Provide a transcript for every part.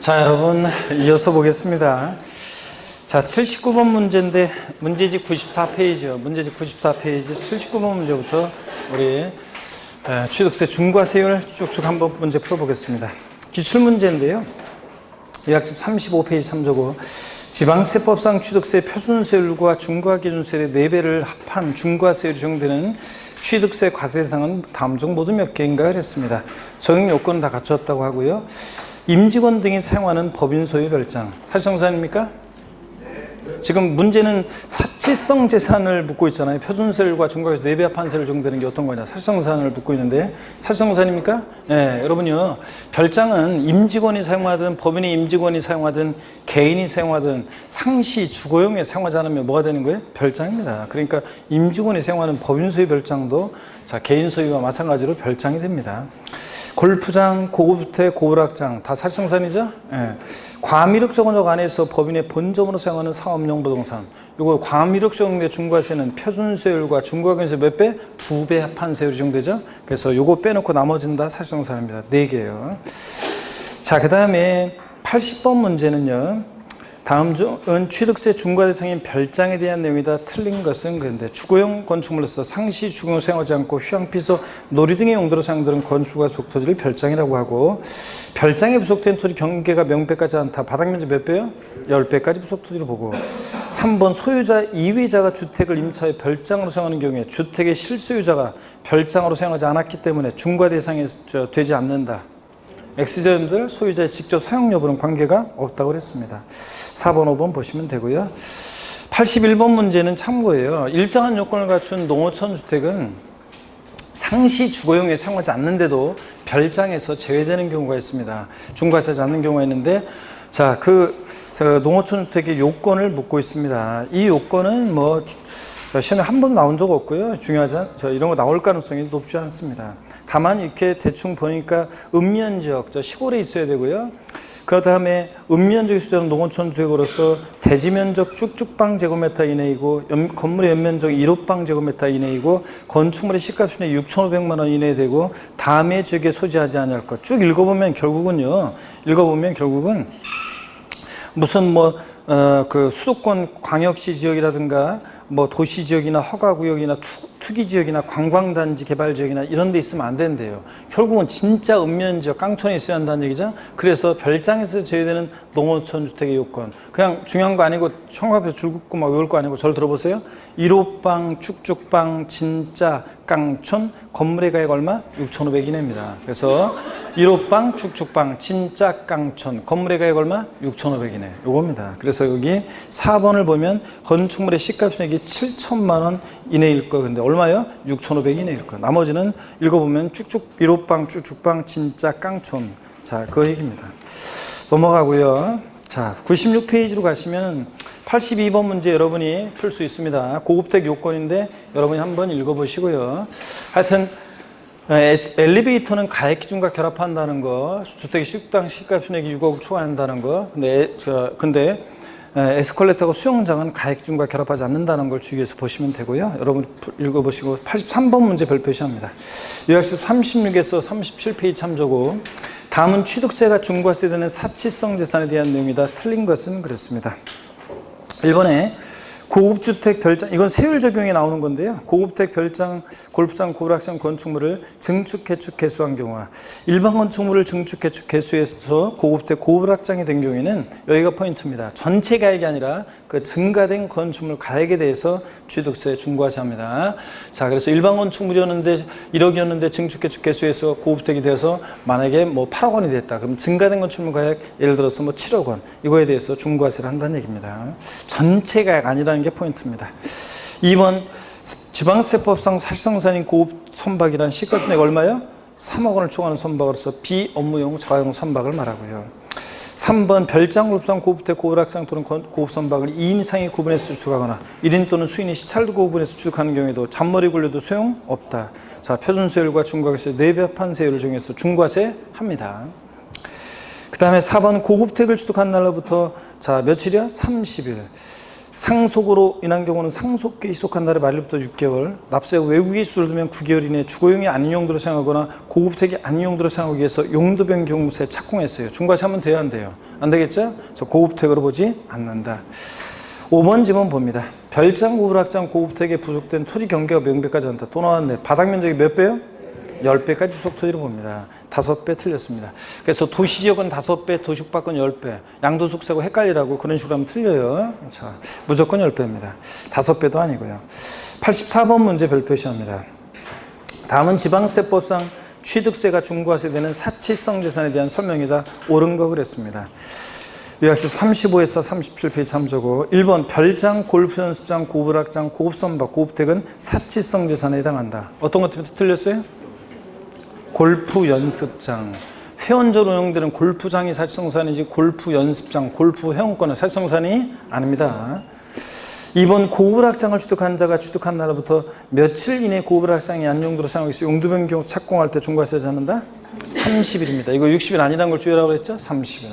자, 여러분 이어서 보겠습니다. 자, 79번 문제인데 문제집 94페이지요. 문제집 94페이지 79번 문제부터 우리 취득세 중과세율 쭉쭉 한번 문제 풀어보겠습니다. 기출문제인데요. 요약집 35페이지 참조고 지방세법상 취득세 표준세율과 중과기준세율의 4배를 합한 중과세율이 적용되는 취득세 과세 대상은 다음 중 모두 몇 개인가 그랬습니다. 적용 요건은 다 갖췄다고 하고요. 임직원 등이 사용하는 법인 소유 별장 사실정산입니까? 지금 문제는 사치성 재산을 묻고 있잖아요. 표준세율과 중과세율 4배 합한 세율 적용되는 게 어떤 거냐. 사실정산을 묻고 있는데 사실정산입니까? 네, 여러분요. 별장은 임직원이 사용하든 법인의 임직원이 사용하든 개인이 사용하든 상시 주거용에 사용하지 않으면 뭐가 되는 거예요? 별장입니다. 그러니까 임직원이 사용하는 법인 소유 별장도 자, 개인 소유와 마찬가지로 별장이 됩니다. 골프장, 고급주택, 고불악장 다 사실정산이죠? 예. 과미륵 적용적 안에서 법인의 본점으로 사용하는 사업용 부동산 이거 과미륵 적용된 중과세는 표준세율과 중과기준세 몇 배? 2배 합한 세율이 적용되죠? 그래서 요거 빼놓고 나머지는 다 사실정산입니다. 4개요. 자, 그 다음에 80번 문제는요. 다음 중은 취득세 중과 대상인 별장에 대한 내용이다. 틀린 것은 그런데 주거용 건축물로서 상시 주거용 사용하지 않고 휴양, 피서, 놀이 등의 용도로 사용되는 건축과 부속토지를 별장이라고 하고 별장에 부속된 토지 경계가 명배까지 않다. 바닥 면적 몇 배요? 10배까지 부속토지로 보고 3번 소유자 이외자가 주택을 임차해 별장으로 사용하는 경우에 주택의 실소유자가 별장으로 사용하지 않았기 때문에 중과 대상에 되지 않는다. X자들 소유자의 직접 사용 여부는 관계가 없다고 그랬습니다. 4번, 5번 보시면 되고요. 81번 문제는 참고예요. 일정한 요건을 갖춘 농어촌 주택은 상시 주거용에 사용하지 않는데도 별장에서 제외되는 경우가 있습니다. 중과세하지 않는 경우가 있는데 자, 농어촌 주택의 요건을 묻고 있습니다. 이 요건은 뭐 시험에 한 번도 나온 적 없고요. 중요하지 이런 거 나올 가능성이 높지 않습니다. 다만 이렇게 대충 보니까 읍면적, 시골에 있어야 되고요. 그 다음에 읍면적이 수저는 농어촌 주택으로서 대지면적 쭉쭉방 제곱미터 이내이고 건물의 연면적 1호방 제곱미터 이내이고 건축물의 시가수는 6,500만 원 이내 되고 다음의 지역에 소지하지 않을 것. 쭉 읽어보면 결국은 무슨 그 수도권 광역시 지역이라든가 뭐 도시 지역이나 허가구역이나 투기 지역이나 관광단지 개발 지역이나 이런 데 있으면 안 된대요. 결국은 진짜 읍면지역, 깡촌에 있어야 한다는 얘기죠. 그래서 별장에서 제외되는 농어촌 주택의 요건. 그냥 중요한 거 아니고 청각에서 줄 긋고 막 외울 거 아니고 저를 들어보세요. 1호방, 쭉쭉방, 진짜 깡촌, 건물의 가액 얼마? 6,500 이내입니다. 그래서 1호방, 쭉쭉방, 진짜 깡촌, 건물의 가액 얼마? 6,500 이내. 요겁니다. 그래서 여기 4번을 보면 건축물의 시가총액이 7천만 원 이내일 거. 근데 얼마요? 6,500 이내일 거. 나머지는 읽어보면 1호방, 쭉쭉방, 진짜 깡촌. 자, 그 얘기입니다. 넘어가고요. 자, 96페이지로 가시면 82번 문제 여러분이 풀 수 있습니다. 고급택 요건인데 여러분이 한번 읽어보시고요. 하여튼 엘리베이터는 가액 기준과 결합한다는 거, 주택의 시당 시가 순액이 6억 초과한다는 거. 근데 에스컬레이터가 수영장은 가액 기준과 결합하지 않는다는 걸 주의해서 보시면 되고요. 여러분 읽어보시고 83번 문제 별표시합니다. 요약집 36에서 37페이지 참조고 다음은 취득세가 중과세되는 사치성 재산에 대한 내용이다. 틀린 것은 그렇습니다. 1번에 고급주택 별장, 이건 세율 적용에 나오는 건데요. 고급주택 별장, 골프장, 고불악장 건축물을 증축, 개축, 개수한 경우와 일반 건축물을 증축, 개축, 개수해서 고급주택, 고불악장이 된 경우에는 여기가 포인트입니다. 전체 가액이 아니라 그 증가된 건축물 가액에 대해서 취득세 중과세합니다. 자, 그래서 일반 건축물이었는데 1억이었는데 증축, 개축, 개수해서 고급주택이 되어서 만약에 뭐 8억 원이 됐다. 그럼 증가된 건축물 가액 예를 들어서 뭐 7억 원 이거에 대해서 중과세를 한다는 얘기입니다. 전체 가액 아니라는 게 포인트입니다. 2번 지방세법상 사실상산인 고급 선박이란 시가총액 얼마요? 3억 원을 초과하는 선박으로서 비업무용 자가용 선박을 말하고요. 3번 별장, 골프장, 고급주택, 고불악장 또는 고급 선박을 2인 이상이 구분해서 취득하거나 1인 또는 수인이 시찰도 구분해서 취득하는 경우에도 잔머리 굴려도 소용없다. 자, 표준세율과 중과세 4배 합한 세율을 정해서 중과세 합니다. 그 다음에 4번 고급택을 취득한 날로부터 자, 며칠이야? 30일. 상속으로 인한 경우는 상속기에 희속한 날의 만료부터 6개월, 납세하고 외국에 수를 두면 9개월 이내 주거용이 아닌 용도로 사용하거나 고급택이 아닌 용도로 사용하기 위해서 용도 변경세 착공했어요. 중과세 하면 돼요, 안 돼요? 안 되겠죠? 그래서 고급택으로 보지 않는다. 5번 지문 봅니다. 별장, 고불악장, 고급택에 부속된 토지 경계가 명백하지 않다. 또 나왔네. 바닥 면적이 몇 배요? 10배까지 부속 토지로 봅니다. 5배 틀렸습니다. 그래서 도시지역은 5배, 도시밖은 10배. 양도속세하고 헷갈리라고 그런 식으로 하면 틀려요. 자, 무조건 10배입니다. 5배도 아니고요. 84번 문제 별표시합니다. 다음은 지방세법상 취득세가 중과세되는 사치성 재산에 대한 설명이다. 옳은 거 그랬습니다. 요약집 35에서 37페이지 참조고 1번 별장, 골프연습장, 고불악장, 고급선박, 고급택은 사치성 재산에 해당한다. 어떤 것 때문에 틀렸어요? 골프 연습장. 회원제로 운영되는 골프장이 사치성산이지 골프 연습장, 골프 회원권은 사치성산이 아닙니다. 2번 고불악장을 취득한 자가 취득한 날부터 며칠 이내 고불악장이 안 용도로 사용하기 위해서 용도 변경 착공할 때 중과세를 잡는다? 30일입니다. 이거 60일 아니라는 걸 주의하라고 그랬죠? 30일.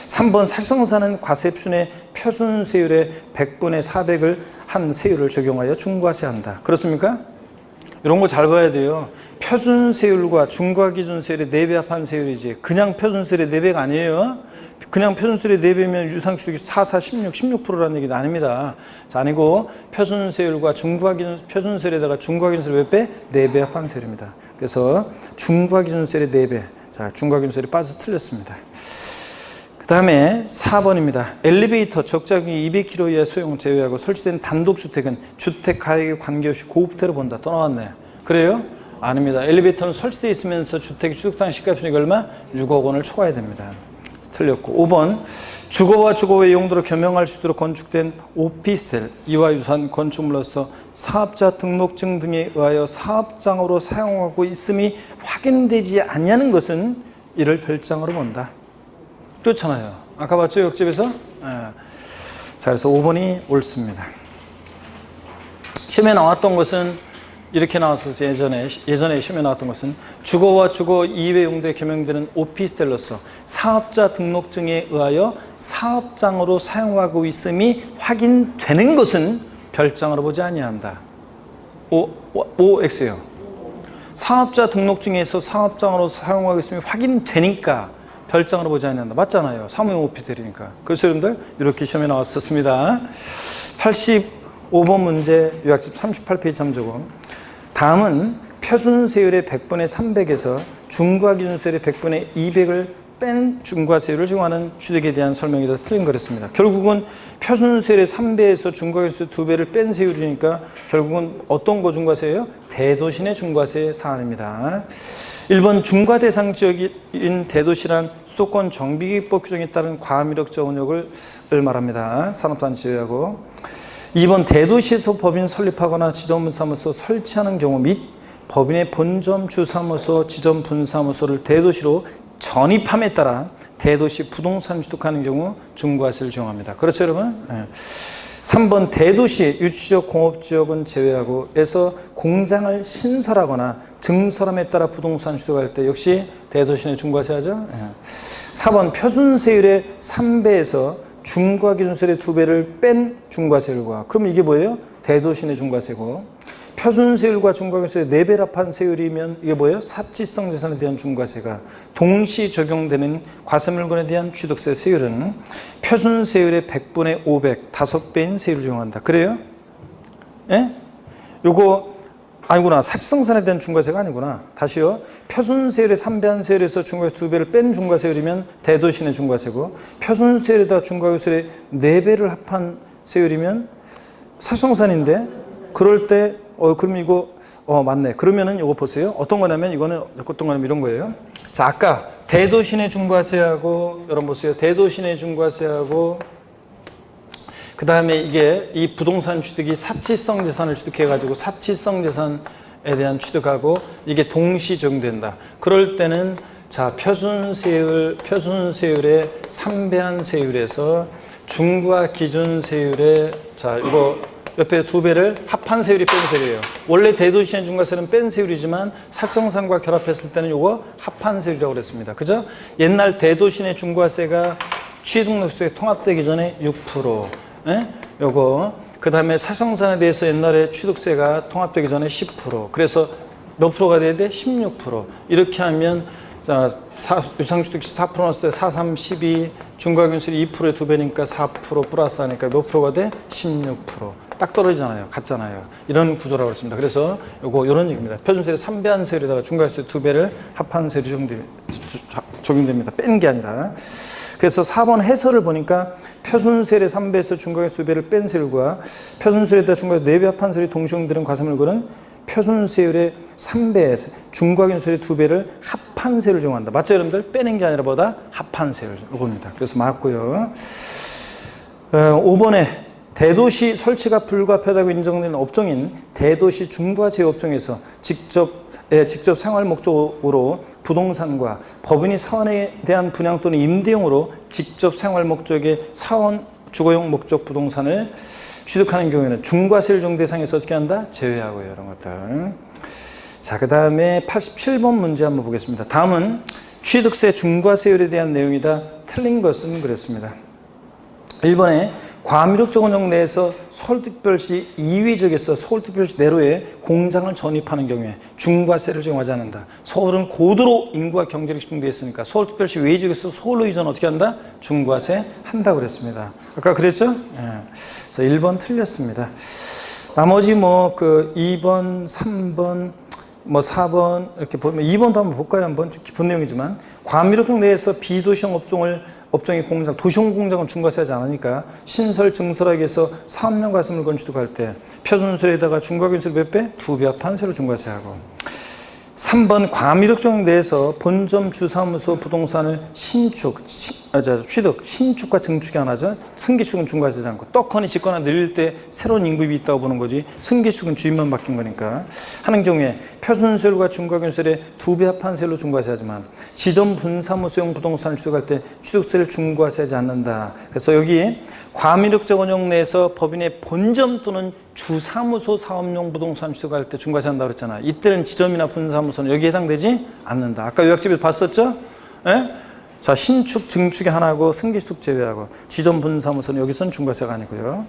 3번 사치성산은 과세표준의 표준세율의 100분의 400을 한 세율을 적용하여 중과세한다. 그렇습니까? 이런 거 잘 봐야 돼요. 표준세율과 중과기준세율의 4배 합한 세율이지 그냥 표준세율의 4배가 아니에요. 그냥 표준세율의 4배면 유상취득이 4, 4, 16, 16%라는 얘기도 아닙니다. 자, 아니고 표준세율과 표준세율에다가 중과기준세율 몇 배? 4배 합한 세율입니다. 그래서 중과기준세율의 4배. 자, 중과기준세율이 빠져서 틀렸습니다. 그 다음에 4번입니다. 엘리베이터 적자금이 200km 이하 소형 제외하고 설치된 단독주택은 주택 가액에 관계없이 고급태로 본다. 또 나왔네. 그래요? 아닙니다. 엘리베이터는 설치되어 있으면서 주택이 취득당 시가총액이 얼마? 6억 원을 초과해야 됩니다. 틀렸고 5번 주거와 주거 외 용도로 겸용할 수 있도록 건축된 오피스텔 이와 유사한 건축물로서 사업자 등록증 등에 의하여 사업장으로 사용하고 있음이 확인되지 아니하는 것은 이를 별장으로 본다. 그렇잖아요. 아까 봤죠? 역집에서? 자, 그래서 5번이 옳습니다. 시험에 나왔던 것은 이렇게 나왔어서 예전에 시험에 나왔던 것은 주거와 주거 이외 용도에 겸용되는 오피스텔로서 사업자 등록증에 의하여 사업장으로 사용하고 있음이 확인되는 것은 별장으로 보지 아니한다. OX요. 사업자 등록증에서 사업장으로 사용하고 있음이 확인되니까 별장으로 보지 않는다. 맞잖아요. 사무용 오피스텔이니까. 그래서 여러분들 이렇게 시험에 나왔었습니다. 85번 문제 요약집 38페이지 참조고 다음은 표준세율의 100분의 300에서 중과기준세율의 100분의 200을 뺀 중과세율을 적용하는 취득에 대한 설명이 더 틀린 거랬습니다. 결국은 표준세율의 3배에서 중과기준세 2배를 뺀 세율이니까 결국은 어떤 거 중과세예요? 대도시 내 중과세 사안입니다. 1번 중과 대상 지역인 대도시란 수도권 정비기법 규정에 따른 과밀역자 운역을 말합니다. 산업단지 제외하고 2번 대도시에서 법인 설립하거나 지점분사무소 설치하는 경우 및 법인의 본점 주사무소 지점 분사무소를 대도시로 전입함에 따라 대도시 부동산 취득하는 경우 중과세를 적용합니다. 그렇죠 여러분? 네. 3번 대도시 유치지역 공업지역은 제외하고 에서 공장을 신설하거나 증설함에 따라 부동산 취득할 때 역시 대도시 내 중과세 하죠. 4번 표준세율의 3배에서 중과기준세율의 2배를 뺀 중과세율과 그럼 이게 뭐예요? 대도시 내 중과세고 표준세율과 중과기준세율의 4배를 합한 세율이면 이게 뭐예요? 사치성 재산에 대한 중과세가 동시 적용되는 과세물건에 대한 취득세 세율은 표준세율의 100분의 500, 5배인 세율을 적용한다. 그래요? 예? 요거 아니구나. 사치성산에 대한 중과세가 아니구나. 다시요. 표준세율의 3배한 세율에서 중과세 2배를 뺀 중과세율이면 대도시 내 중과세고 표준세율에다 중과세율의 4배를 합한 세율이면 사치성산인데 그럴 때 그럼 이거 맞네. 그러면은 이거 보세요. 어떤 거냐면 이거는 어떤 거냐면 이런 거예요. 자, 아까 대도시 내 중과세하고 여러분 보세요. 대도시 내 중과세하고 그 다음에 이게 이 부동산 취득이 사치성 재산을 취득해가지고 사치성 재산에 대한 취득하고 이게 동시 적용된다. 그럴 때는 자 표준세율의 3배한 세율에서 중과 기준세율의 자 이거 옆에 2배를 합한 세율이 뺀 세율이에요. 원래 대도시의 중과세는 뺀 세율이지만 사치성산과 결합했을 때는 이거 합한 세율이라고 그랬습니다. 그죠? 옛날 대도시 내 중과세가 취득록세에 통합되기 전에 6%. 예? 요거. 그 다음에 사실상산에 대해서 옛날에 취득세가 통합되기 전에 10%. 그래서 몇 프로가 돼야 돼? 16%. 이렇게 하면 자, 유상취득세 4% 넣었을 때 4, 3, 12, 중과균세율이 2%의 2배니까 4% 플러스 하니까 몇 프로가 돼? 16%. 딱 떨어지잖아요. 같잖아요. 이런 구조라고 했습니다. 그래서 요거 요런 얘기입니다. 표준세율 3배 세율에다가 중과세율 2배를 합한 세율이 적용됩니다. 뺀 게 아니라. 그래서 4번 해설을 보니까 표준세율의 3배에서 중과세율 2배를 뺀 세율과 표준세율에다 중과세율 4배 합한 세율이 동시용되는 과세물고는 표준세율의 3배에서 중과균세율의 2배를 합한 세율을 적용한다. 맞죠, 여러분들? 빼는 게 아니라 보다 합한 세율. 이겁니다. 그래서 맞고요. 5번에 대도시 설치가 불가피하다고 인정되는 업종인 대도시 중과제업종에서 직접 생활 목적으로 부동산과 법인이 사원에 대한 분양 또는 임대용으로 직접 생활 목적의 사원 주거용 목적 부동산을 취득하는 경우에는 중과세율 적용 대상에서 어떻게 한다? 제외하고요. 이런 것들. 자, 그 다음에 87번 문제 한번 보겠습니다. 다음은 취득세 중과세율에 대한 내용이다. 틀린 것은 그랬습니다. 1번에 과미륵적 원형 내에서 서울특별시 2위 지역에서 서울특별시 내로에 공장을 전입하는 경우에 중과세를 적용하지 않는다. 서울은 고도로 인구와 경제력 집중되어 있으니까 서울특별시 외 지역에서 서울로 이전 어떻게 한다? 중과세 한다고 그랬습니다. 아까 그랬죠? 예. 그래서 1번 틀렸습니다. 나머지 뭐 그 2번, 3번, 뭐 4번 이렇게 보면 2번도 한번 볼까요? 한번 좀 깊은 내용이지만 과미륵적 내에서 비도시형 업종의 공장, 도시형 공장은 중과세하지 않으니까 신설, 증설하기 위해서 사업용 과세물건 취득할 때 표준세율에다가 중과균세를 몇 배? 2배 합한 세로 중과세하고 3번 과미륵적 내에서 본점 주사무소 부동산을 취득, 신축과 증축이 하나죠. 승기축은 중과세하지 않고 떡하니 짓거나 늘릴 때 새로운 인구입이 있다고 보는 거지 승기축은 주인만 바뀐 거니까 하는 경우에 표준세율과 중과균세를 2배 합한 세율로 중과세하지만 지점 분사무소용 부동산을 취득할 때 취득세를 중과세하지 않는다. 그래서 여기 과미륵적 원형 내에서 법인의 본점 또는 주사무소 사업용 부동산 취득할 때 중과세한다고 그랬잖아. 이때는 지점이나 분사무소는 여기에 해당되지 않는다. 아까 요약집에서 봤었죠? 예? 자, 신축, 증축이 하나고 승기축 제외하고 지점 분사무소는 여기서는 중과세가 아니고요.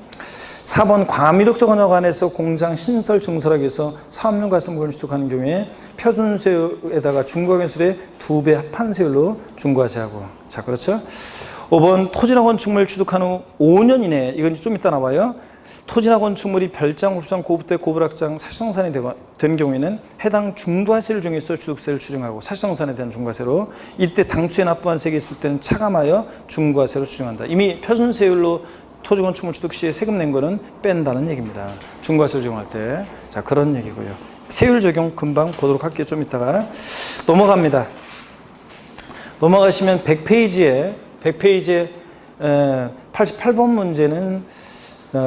4번 과미륵적 원형 안에서 공장 신설, 증설하기 위해서 사업용 과세물건을 취득하는 경우에 표준세율에다가 중과균세율의 2배 합한 세율로 중과세하고. 자, 그렇죠? 5번 토지나 건축물 취득한 후 5년 이내에 이건 좀 이따 나와요. 토지나 건축물이 별장, 곱상, 고부대, 고불확장, 사실상산이 된 경우에는 해당 중과세를 정해서 취득세를 추정하고 사실상산에 대한 중과세로 이때 당초에 납부한 세액이 있을 때는 차감하여 중과세로 추정한다. 이미 표준세율로 토지 건축물 취득 시에 세금 낸 거는 뺀다는 얘기입니다. 중과세를 적용할 때. 자, 그런 얘기고요. 세율 적용 금방 보도록 할게요. 좀 이따가. 넘어갑니다. 넘어가시면 100페이지에 88번 문제는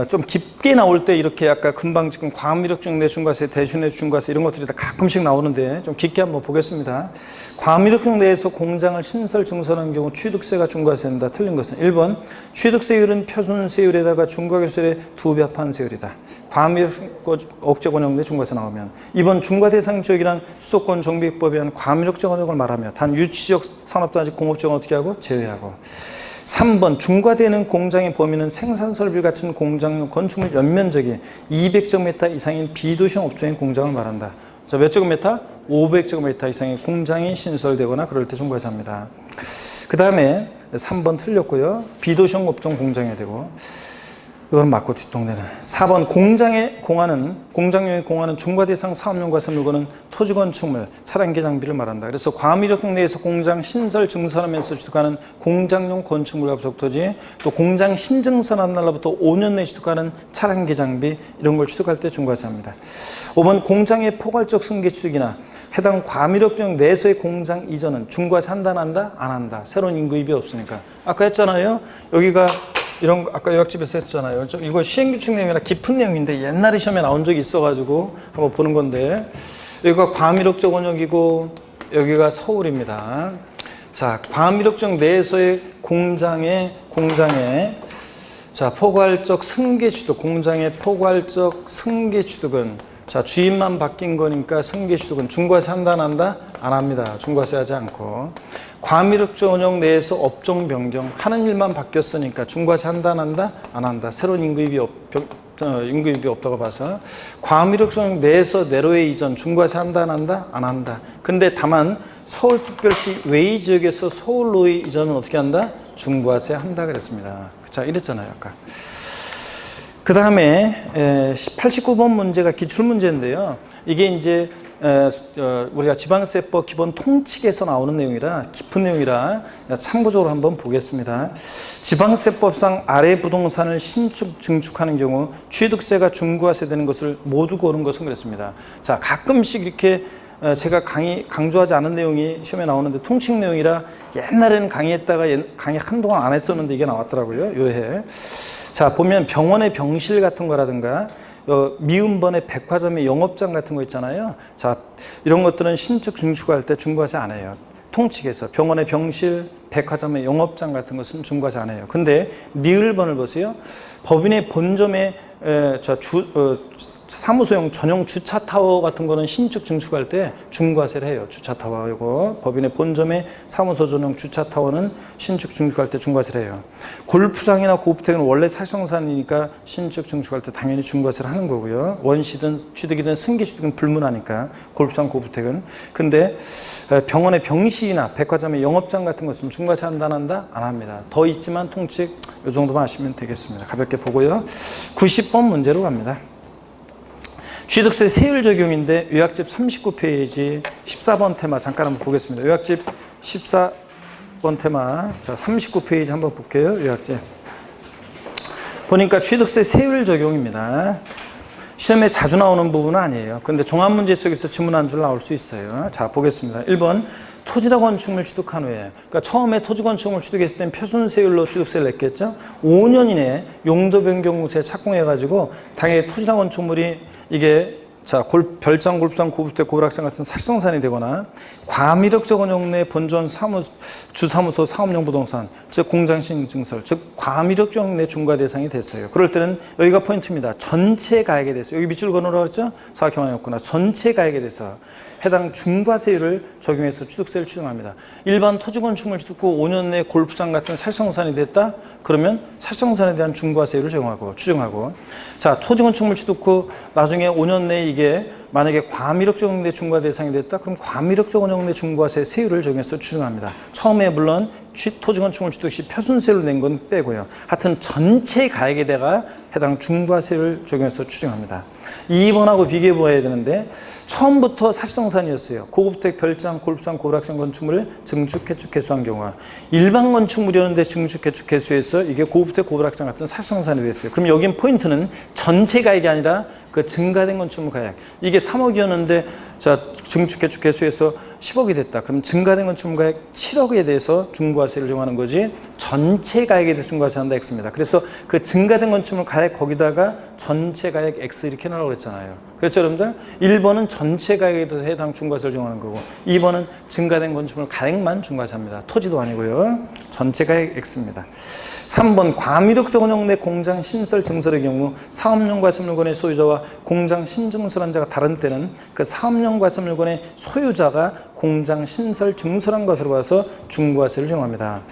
좀 깊게 나올 때 이렇게 아까 금방 지금 과미륵적 내 중과세, 대신의 중과세 이런 것들이 다 가끔씩 나오는데 좀 깊게 한번 보겠습니다. 과미륵적 내에서 공장을 신설, 증설하는 경우 취득세가 중과세된다. 틀린 것은 1번 취득세율은 표준세율에다가 중과균세율의 2배 합한 세율이다. 과미륵적 원형 내 중과세 나오면 2번 중과 대상 지역이란 수도권 정비법에 의한 과미륵적 원형을 말하며 단 유치지역 산업단지 공업지역은 어떻게 하고? 제외하고 3번 중과되는 공장의 범위는 생산설비 같은 공장용 건축물 연면적이 200제곱미터 이상인 비도시형 업종의 공장을 말한다. 자, 몇 제곱미터? 500제곱미터 이상의 공장이 신설되거나 그럴 때 중과세합니다. 그 다음에 3번 틀렸고요. 비도시형 업종 공장이 되고 이건 맞고 뒷동네는 4번 공장용의 공하는 중과대상 사업용 과세물건은 토지 건축물, 차량기 장비를 말한다. 그래서 과미륵적 내에서 공장 신설 증설하면서 취득하는 공장용 건축물과 부속토지 또 공장 신증설한 날로부터 5년 내에 취득하는 차량기 장비 이런 걸 취득할 때 중과세합니다. 5번 공장의 포괄적 승계 취득이나 해당 과미륵적 내에서의 공장 이전은 중과세 한다 안 한다? 안 한다. 새로운 인구입이 없으니까. 아까 했잖아요. 여기가 이런 거 아까 요약집에서 했잖아요. 이거 시행규칙 내용이라 깊은 내용인데 옛날에 시험에 나온 적이 있어가지고 한번 보는 건데 여기가 과미륵적 원역이고 여기가 서울입니다. 자, 과미륵적 내에서의 공장에 자 포괄적 승계 취득, 공장의 포괄적 승계 취득은 자 주인만 바뀐 거니까 승계 취득은 중과세 한다 안 한다? 안 합니다. 중과세 하지 않고 과미력적 원형 내에서 업종 변경, 하는 일만 바뀌었으니까 중과세 한다 안 한다? 안 한다. 새로운 임금입이 없다고 봐서 과미력적 원형 내에서 내로의 이전, 중과세 한다 안 한다? 안 한다. 근데 다만 서울특별시 외의 지역에서 서울로의 이전은 어떻게 한다? 중과세 한다 그랬습니다. 자, 이랬잖아요 아까. 그 다음에 89번 문제가 기출문제인데요. 이게 이제 우리가 지방세법 기본 통칙에서 나오는 내용이라 깊은 내용이라 참고적으로 한번 보겠습니다. 지방세법상 아래 부동산을 신축, 증축하는 경우 취득세가 중과세 되는 것을 모두 고른 것은 그랬습니다. 자, 가끔씩 이렇게 제가 강조하지 않은 내용이 시험에 나오는데 통칙 내용이라 옛날에는 강의했다가 강의 한동안 안 했었는데 이게 나왔더라고요. 요해. 자, 보면 병원의 병실 같은 거라든가 미음번의 백화점의 영업장 같은 거 있잖아요. 자, 이런 것들은 신축 증축할 때 중과세 안 해요. 통칙에서 병원의 병실, 백화점의 영업장 같은 것은 중과세 안 해요. 근데 리을번을 보세요. 법인의 본점에 사무소용 전용 주차 타워 같은 거는 신축 증축할 때 중과세를 해요. 주차 타워이고 법인의 본점에 사무소 전용 주차 타워는 신축 증축할 때 중과세를 해요. 골프장이나 고부택은 원래 사실성산이니까 신축 증축할 때 당연히 중과세를 하는 거고요. 원시든 취득이든 승계 취득은 불문하니까 골프장 고부택은. 근데 병원의 병실이나 백화점의 영업장 같은 것은 중과세 한다 안 한다? 안 합니다. 더 있지만 통칙 이 정도만 아시면 되겠습니다. 가볍게 보고요. 90번 문제로 갑니다. 취득세 세율 적용인데 요약집 39페이지 14번 테마 잠깐 한번 보겠습니다. 요약집 14번 테마 자 39페이지 한번 볼게요. 요약집 보니까 취득세 세율 적용입니다. 시험에 자주 나오는 부분은 아니에요. 근데 종합문제 속에서 지문 한 줄 나올 수 있어요. 자 보겠습니다. 1번 토지나 건축물 취득한 후에 그러니까 처음에 토지 건축물 취득했을 땐 표준세율로 취득세를 냈겠죠. 5년 이내에 용도 변경세 착공해가지고 당연히 토지나 건축물이 이게 자 별장, 골프장, 고부택, 고락장 같은 살성산이 되거나 과미력적 원형 내 본전 주사무소 사업용 부동산 즉 공장신증설 즉 과미력적 원형 내 중과 대상이 됐어요. 그럴 때는 여기가 포인트입니다. 전체 가액에 대해서 여기 밑줄 그어놓으라고 했죠? 사각형이었구나. 전체 가액에 대해서 해당 중과세율을 적용해서 취득세를 추정합니다. 일반 토지 건축물 취득 후 5년 내 골프장 같은 살성산이 됐다? 그러면 살성산에 대한 중과세율을 추정하고 자 토지 건축물 취득 후 나중에 5년 내에 이게 만약에 과미력적 원형 내 중과 대상이 됐다? 그럼 과미력적 원형 내 중과세 세율을 적용해서 추정합니다. 처음에 물론 토지 건축물 취득 시 표준세율로 낸 건 빼고요. 하여튼 전체 가액에다가 해당 중과세율을 적용해서 추정합니다. 2번하고 비교해 봐야 되는데 처음부터 사실성산이었어요. 고급택, 별장, 골프장, 고락장 건축물을 증축, 개축, 개수한 경우가 일반 건축물이었는데 증축, 개축, 개수해서 이게 고급택, 고락장 같은 사실성산이 됐어요. 그럼 여긴 포인트는 전체 가액이 아니라 그 증가된 건축물 가액. 이게 3억이었는데 자 증축, 개축, 개수해서 10억이 됐다. 그럼 증가된 건축물 가액 7억에 대해서 중과세를 정하는 거지 전체 가액에 대해서 중과세 한다 X입니다. 그래서 그 증가된 건축물 가액 거기다가 전체 가액 X 이렇게 넣으라고 그랬잖아요. 그렇죠 여러분들? 1번은 전체 가액에 대해서 해당 중과세를 정하는 거고 2번은 증가된 건축물 가액만 중과세합니다. 토지도 아니고요. 전체 가액 X입니다. 3번 과미력적 원형 내 공장 신설 증설의 경우 사업용 과세물건의 소유자와 공장 신증설한 자가 다른 때는 그 사업용 과세물건의 소유자가 공장 신설 증설한 것으로 봐서 중과세를 정합니다.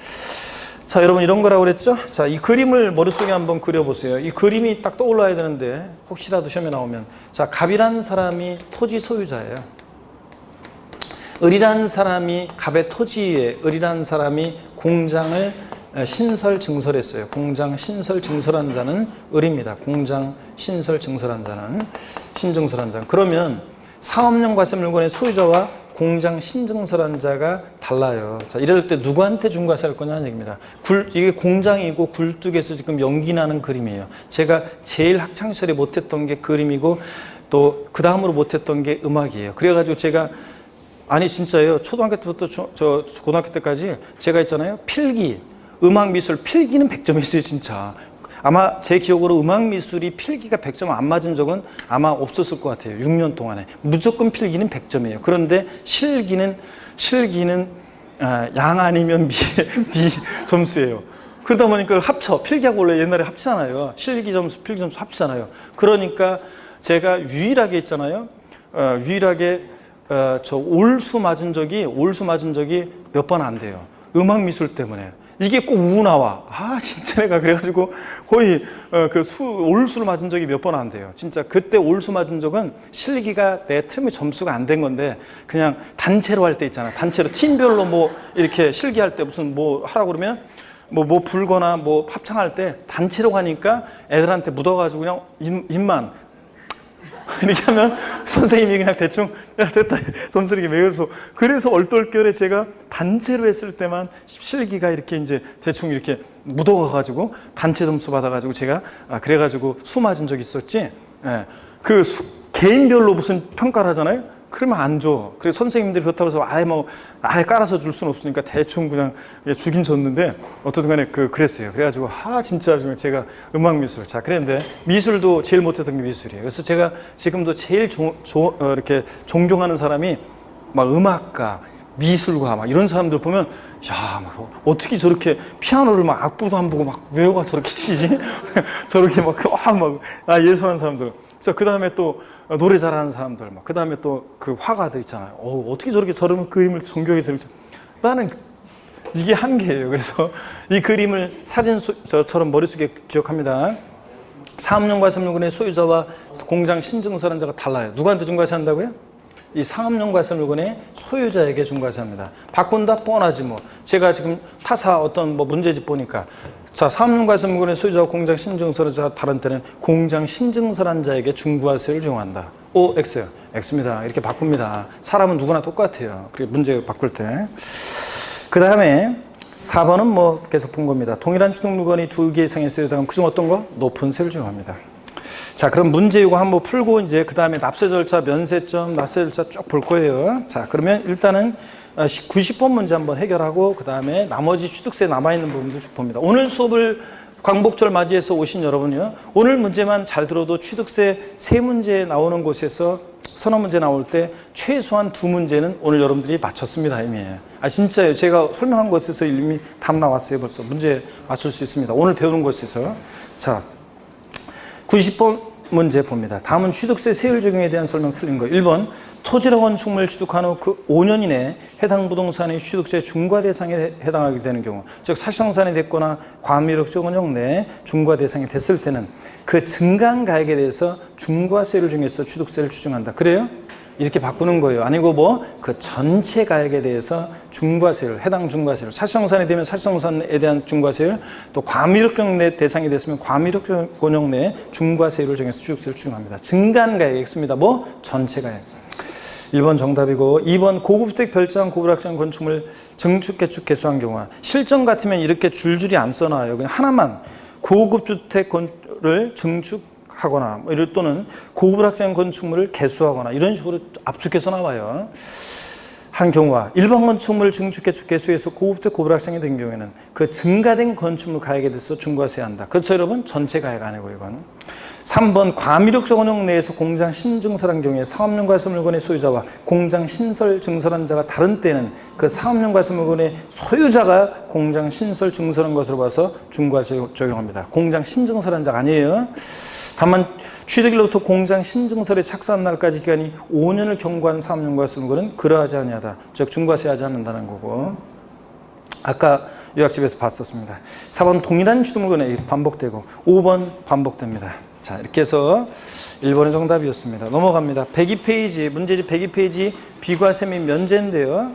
자 여러분 이런 거라고 그랬죠? 자 이 그림을 머릿속에 한번 그려보세요. 이 그림이 딱 떠올라야 되는데 혹시라도 시험에 나오면 자 갑이라는 사람이 토지 소유자예요. 을이라는 사람이 갑의 토지에 을이라는 사람이 공장을 신설 증설했어요. 공장 신설 증설한 자는 을입니다. 공장 신설 증설한 자는 신증설한 자. 그러면 사업용 과세물건의 소유자와 공장 신증설한 자가 달라요. 자, 이럴 때 누구한테 중과세 할 거냐는 얘기입니다. 이게 공장이고 굴뚝에서 지금 연기 나는 그림이에요. 제가 제일 학창시절에 못했던 게 그림이고 또 그 다음으로 못했던 게 음악이에요. 그래가지고 제가 아니 진짜예요. 초등학교 때부터 저 고등학교 때까지 제가 있잖아요. 필기, 음악 미술 필기는 100점이었어요 진짜. 아마 제 기억으로 음악 미술이 필기가 100점 안 맞은 적은 아마 없었을 것 같아요. 6년 동안에. 무조건 필기는 100점이에요. 그런데 실기는 양 아니면 미 점수예요. 그러다 보니까 합쳐. 필기하고 원래 옛날에 합치잖아요. 실기 점수, 필기 점수 합치잖아요. 그러니까 제가 유일하게 있잖아요. 유일하게 저 올수 맞은 적이 몇 번 안 돼요. 음악 미술 때문에. 이게 꼭 우 나와. 아, 진짜 내가 그래가지고 거의 올수를 맞은 적이 몇 번 안 돼요. 진짜 그때 올수 맞은 적은 실기가 내 틀림에 점수가 안 된 건데 그냥 단체로 할 때 있잖아. 단체로 팀별로 뭐 이렇게 실기할 때 무슨 뭐 하라고 그러면 뭐 불거나 뭐 합창할 때 단체로 가니까 애들한테 묻어가지고 그냥 입만 이렇게 하면 선생님이 그냥 대충 야 됐다 점수 이렇게 매겨서 그래서 얼떨결에 제가 단체로 했을 때만 실기가 이렇게 이제 대충 이렇게 묻어가가지고 단체 점수 받아가지고 제가 그래가지고 수 맞은 적이 있었지. 예. 개인별로 무슨 평가를 하잖아요. 그러면 안 줘. 그래서 선생님들이 그렇다고 해서 아예 깔아서 줄 수는 없으니까 대충 그냥 주긴 줬는데 어쨌든 간에 그랬어요. 그래가지고 진짜 제가 음악미술. 자, 그랬는데 미술도 제일 못했던 게 미술이에요. 그래서 제가 지금도 제일 이렇게 존경하는 사람이 막 음악가, 미술가 막 이런 사람들 보면 막 어떻게 저렇게 피아노를 막 악보도 안 보고 막 외워가 저렇게 치지? 저렇게 예술하는 사람들. 그래서 그 다음에 또 노래 잘하는 사람들, 그 다음에 또 그 화가들 있잖아요. 어떻게 저렇게 저런 그림을 정교하게 저렇게. 나는 이게 한계예요. 그래서 이 그림을 저처럼 머릿속에 기억합니다. 상업용과세물권의 소유자와 공장 신증서란 자가 달라요. 누구한테 중과세한다고요? 이 상업용과세물권의 소유자에게 중과세합니다. 바꾼다? 뻔하지 뭐. 제가 지금 타사 어떤 문제집 보니까 자, 상업용과세물권의 소유자와 공장 신증서란 자가 다른 때는 공장 신증서란 자에게 중과세를 적용한다. O, X요. X입니다. 이렇게 바꿉니다. 사람은 누구나 똑같아요. 그게 문제 바꿀 때. 그 다음에 4번은 계속 본 겁니다. 동일한 취득 물건이 2개 이상의 세를 당하면 그중 어떤 거? 높은 세를 적용합니다. 자, 그럼 문제 이거 한번 풀고 이제 그 다음에 납세 절차, 면세점, 납세 절차 쭉 볼 거예요. 자, 그러면 일단은 90번 문제 한번 해결하고 그 다음에 나머지 취득세 남아있는 부분도 쭉 봅니다. 오늘 수업을 광복절 맞이해서 오신 여러분요, 오늘 문제만 잘 들어도 취득세 3문제 나오는 곳에서 서너 문제 나올 때 최소한 2문제는 오늘 여러분들이 맞췄습니다. 이미. 진짜요. 제가 설명한 것에서 이미 답 나왔어요. 벌써 문제 맞출 수 있습니다. 오늘 배우는 것에서. 자, 90번 문제 봅니다. 다음은 취득세 세율 적용에 대한 설명 틀린 거. 1번 토지랑 건축물 취득한 후 그 5년 이내에 해당 부동산의 취득세 중과 대상에 해당하게 되는 경우, 즉 사실상산이 됐거나 과밀옥적 원형 내에 중과 대상이 됐을 때는 그 증가한 가액에 대해서 중과세를 적용해서 취득세를 추정한다. 그래요? 이렇게 바꾸는 거예요. 아니고 그 전체 가액에 대해서 중과세를, 해당 중과세를, 사실상산이 되면 사실상산에 대한 중과세를, 또 과밀옥적 내 대상이 됐으면 과밀옥적 원형 내에 중과세를 정해서 취득세를 추정합니다. 증가한 가액 X입니다. 전체 가액. 1번 정답이고, 2번 고급주택 별장 고불확장 건축물 증축 개축 개수한 경우, 실전 같으면 이렇게 줄줄이 안 써놔요. 그냥 하나만 고급주택을 증축하거나 또는 고불확장 건축물을 개수하거나 이런 식으로 압축해서 나와요. 한 경우와 일반 건축물 증축 개축 개수에서 고급주택 고불확장이 된 경우에는 그 증가된 건축물 가액에 대해서 중과세한다. 그렇죠 여러분? 전체 가액 아니고 이건. 3번 과밀옥적 원형 내에서 공장 신증설한 경우에 상업용과세물권의 소유자와 공장 신설 증설한 자가 다른 때는 그 상업용과세물권의 소유자가 공장 신설 증설한 것으로 봐서 중과세 적용합니다. 공장 신증설한 자가 아니에요. 다만 취득일로부터 공장 신증설에 착수한 날까지 기간이 5년을 경과한 상업용과세물권은 그러하지 아니하다. 즉 중과세하지 않는다는 거고. 아까 요약집에서 봤었습니다. 4번 동일한 취득물건에 반복되고 5번 반복됩니다. 자, 이렇게 해서 1번의 정답이었습니다. 넘어갑니다. 102페이지, 문제집 102페이지 비과세 및 면제인데요.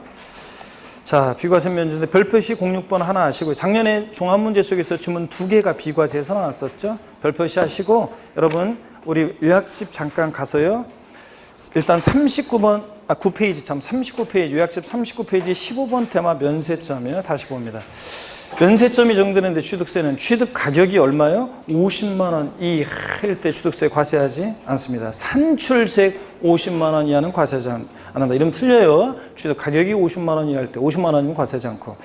자, 비과세 면제인데 별표시 06번 하나 하시고요. 작년에 종합문제 속에서 지문 2개가 비과세에서 나왔었죠. 별표시 하시고 여러분 우리 요약집 잠깐 가서요. 일단 39번, 9페이지 39페이지, 요약집 39페이지 15번 테마 면세점이에요. 다시 봅니다. 면세점이 정되는데 취득세는 취득 가격이 얼마요? 50만 원 이하일 때 취득세 과세하지 않습니다. 산출색 50만 원 이하는 과세하지 않는다. 이러면 틀려요. 취득 가격이 50만 원 이하일 때 50만 원이면 과세하지 않고.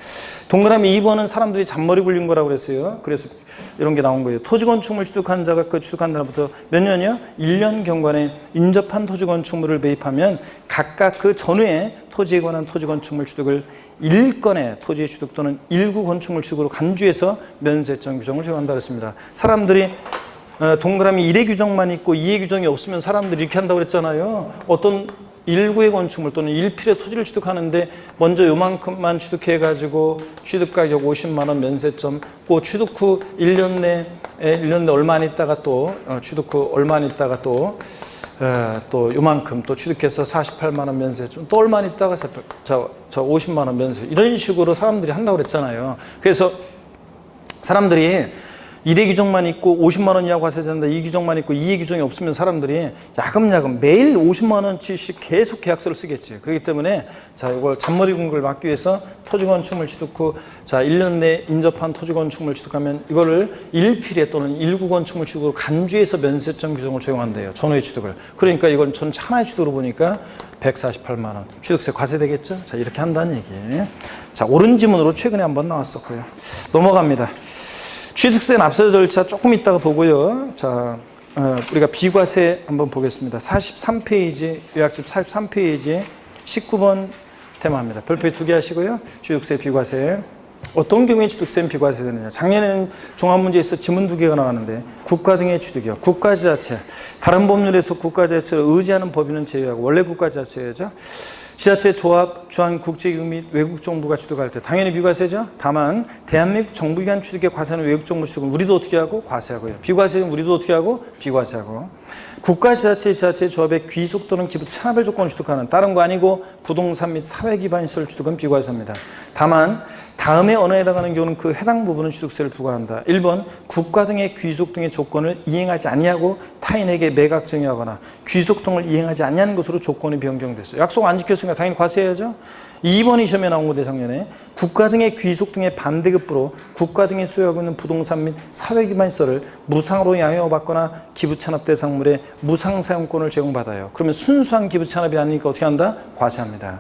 동그라미 2번은 사람들이 잔머리 굴린 거라고 그랬어요. 그래서 이런 게 나온 거예요. 토지건축물 취득한 자가 그 취득한 날부터 몇 년이요? 1년 경관에 인접한 토지건축물을 매입하면 각각 그 전후에 토지에 관한 토지건축물 취득을 1건의 토지의 취득 또는 일구 건축물 취득으로 간주해서 면세점 규정을 적용한다고 했습니다. 사람들이 동그라미 1의 규정만 있고 2의 규정이 없으면 사람들이 이렇게 한다고 그랬잖아요. 어떤 일구의 건축물 또는 일필의 토지를 취득하는데 먼저 요만큼만 취득해가지고 취득가격 50만 원 면세점, 그 취득 후 1년 내 얼마 안 있다가 또 취득 후 얼마 안 있다가 또 요만큼 또 취득해서 48만 원 면세점, 또 얼마 안 있다가 저 50만 원 면세, 이런 식으로 사람들이 한다고 그랬잖아요. 그래서 사람들이 1의 규정만 있고 50만 원 이하 과세된다, 2 규정만 있고 2의 규정이 없으면 사람들이 야금야금 매일 50만 원치씩 계속 계약서를 쓰겠지. 그렇기 때문에 자, 이걸 잔머리 공급을 막기 위해서 토지건축물 취득 후 자, 1년 내에 인접한 토지건축물 취득하면 이거를 일필의 또는 일구 건축물 취득으로 간주해서 면세점 규정을 적용한대요. 전후의 취득을. 그러니까 이건 전 하나의 취득으로 보니까 148만 원 취득세 과세되겠죠. 자, 이렇게 한다는 얘기예요. 자, 옳은 지문으로 최근에 한번 나왔었고요. 넘어갑니다. 취득세 납세 절차 조금 이따가 보고요. 자, 우리가 비과세 한번 보겠습니다. 43페이지, 요약집 43페이지 19번 테마입니다. 별표에 2개 하시고요. 취득세 비과세. 어떤 경우에 취득세는 비과세 되느냐. 작년에는 종합문제에서 지문 2개가 나왔는데 국가 등의 취득이요. 국가지자체. 다른 법률에서 국가지자체를 의지하는 법인은 제외하고 원래 국가지자체죠. 지자체 조합, 주한 국제기구 및 외국 정부가 취득할 때 당연히 비과세죠. 다만 대한민국 정부기관 취득에 과세하는 외국 정부 취득은 우리도 어떻게 하고? 과세하고요. 비과세는 우리도 어떻게 하고? 비과세하고. 국가지자체, 지자체 조합의 귀속 또는 기부 차별 조건을 취득하는 다른 거 아니고 부동산 및 사회기반 시설 취득은 비과세입니다. 다만 다음에 언어에 해당하는 경우는 그 해당 부분은 취득세를 부과한다. 1번 국가 등의 귀속 등의 조건을 이행하지 아니하고 타인에게 매각 증여하거나 귀속 등을 이행하지 아니하는 것으로 조건이 변경됐어요. 약속 안 지켰으니까 당연히 과세해야죠. 2번이 시험에 나온 건데 작년에 국가 등의 귀속 등의 반대급부로 국가 등이 소유하고 있는 부동산 및 사회기반 시설을 무상으로 양용받거나 기부 찬압 대상물에 무상 사용권을 제공받아요. 그러면 순수한 기부 찬압이 아니니까 어떻게 한다? 과세합니다.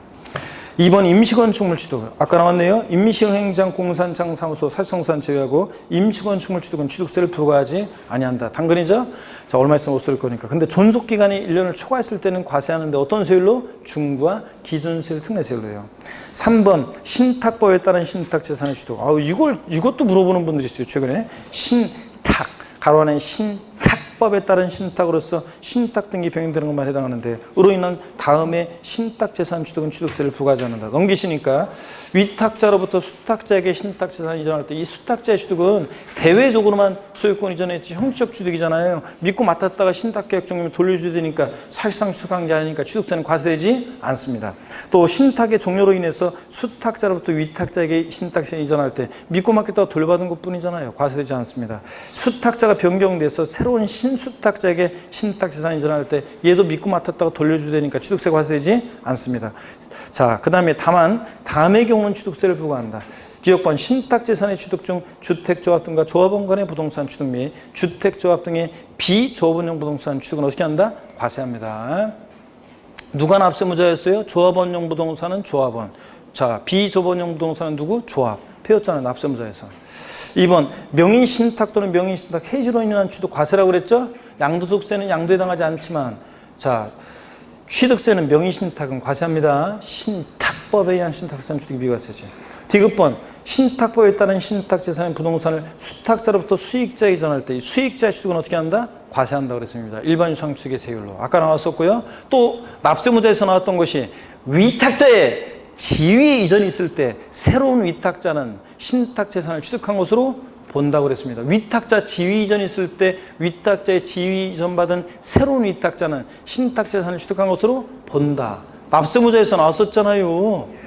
2번 임시건축물 취득. 아까 나왔네요. 임시행장 공산장 사무소 살성산 제외하고 임시건축물 취득은 취득세를 부과하지 아니한다. 당근이죠? 자, 얼마 있으면 못 쓸 거니까. 근데 존속기간이 1년을 초과했을 때는 과세하는데 어떤 세율로? 중과 기준세율 특례세율로 해요. 3번 신탁법에 따른 신탁재산의 취득. 이것도 물어보는 분들이 있어요. 최근에. 신탁. 가로 안에 신탁법에 따른 신탁으로서 신탁 등기 병행되는 것만 해당하는데 으로 인한 다음에 신탁재산 취득은 취득세를 부과하지 않는다. 넘기시니까 위탁자로부터 수탁자에게 신탁재산을 이전할 때 이 수탁자의 취득은 대외적으로만 소유권 이전했지 형식 취득이잖아요. 믿고 맡았다가 신탁계약 종료면 돌려줘야 되니까 사실상 취득한 게 아니니까 취득세는 과세되지 않습니다. 또 신탁의 종료로 인해서 수탁자로부터 위탁자에게 신탁재산 이전할 때 믿고 맡겼다가 돌려받은 것뿐이잖아요. 과세되지 않습니다. 수탁자가 변경돼서 새로운 신수탁자에게 신탁재산 이전할 때 얘도 믿고 맡았다가 돌려줘야 되니까 취득세 과세되지 않습니다. 자, 그 다음에 다만 다음의 경우는 취득세를 부과한다. 기억번 신탁재산의 취득 중 주택조합 등과 조합원 간의 부동산 취득 및 주택조합 등의 비조합원용 부동산 취득은 어떻게 한다? 과세합니다. 누가 납세무자였어요? 조합원용 부동산은 조합원. 자, 비조합원용 부동산은 누구? 조합. 배웠잖아요. 납세무자에서. 2번 명의 신탁 또는 명의 신탁 해지로 인한 취득 과세라고 그랬죠? 양도소득세는 양도에 해당하지 않지만 자, 취득세는 명의 신탁은 과세합니다. 신탁법에 의한 신탁재산 취득이 비과세지. 디귿번 신탁법에 따른 신탁재산의 부동산을 수탁자로부터 수익자에 이전할 때 수익자의 취득은 어떻게 한다? 과세한다 그랬습니다. 일반 유상취득의 세율로. 아까 나왔었고요. 또 납세무자에서 나왔던 것이 위탁자의 지위 이전이 있을 때 새로운 위탁자는 신탁재산을 취득한 것으로 본다고 그랬습니다. 위탁자 지위 이전이 있을 때 위탁자의 지위 이전 받은 새로운 위탁자는 신탁재산을 취득한 것으로 본다. 납세무자에서 나왔었잖아요.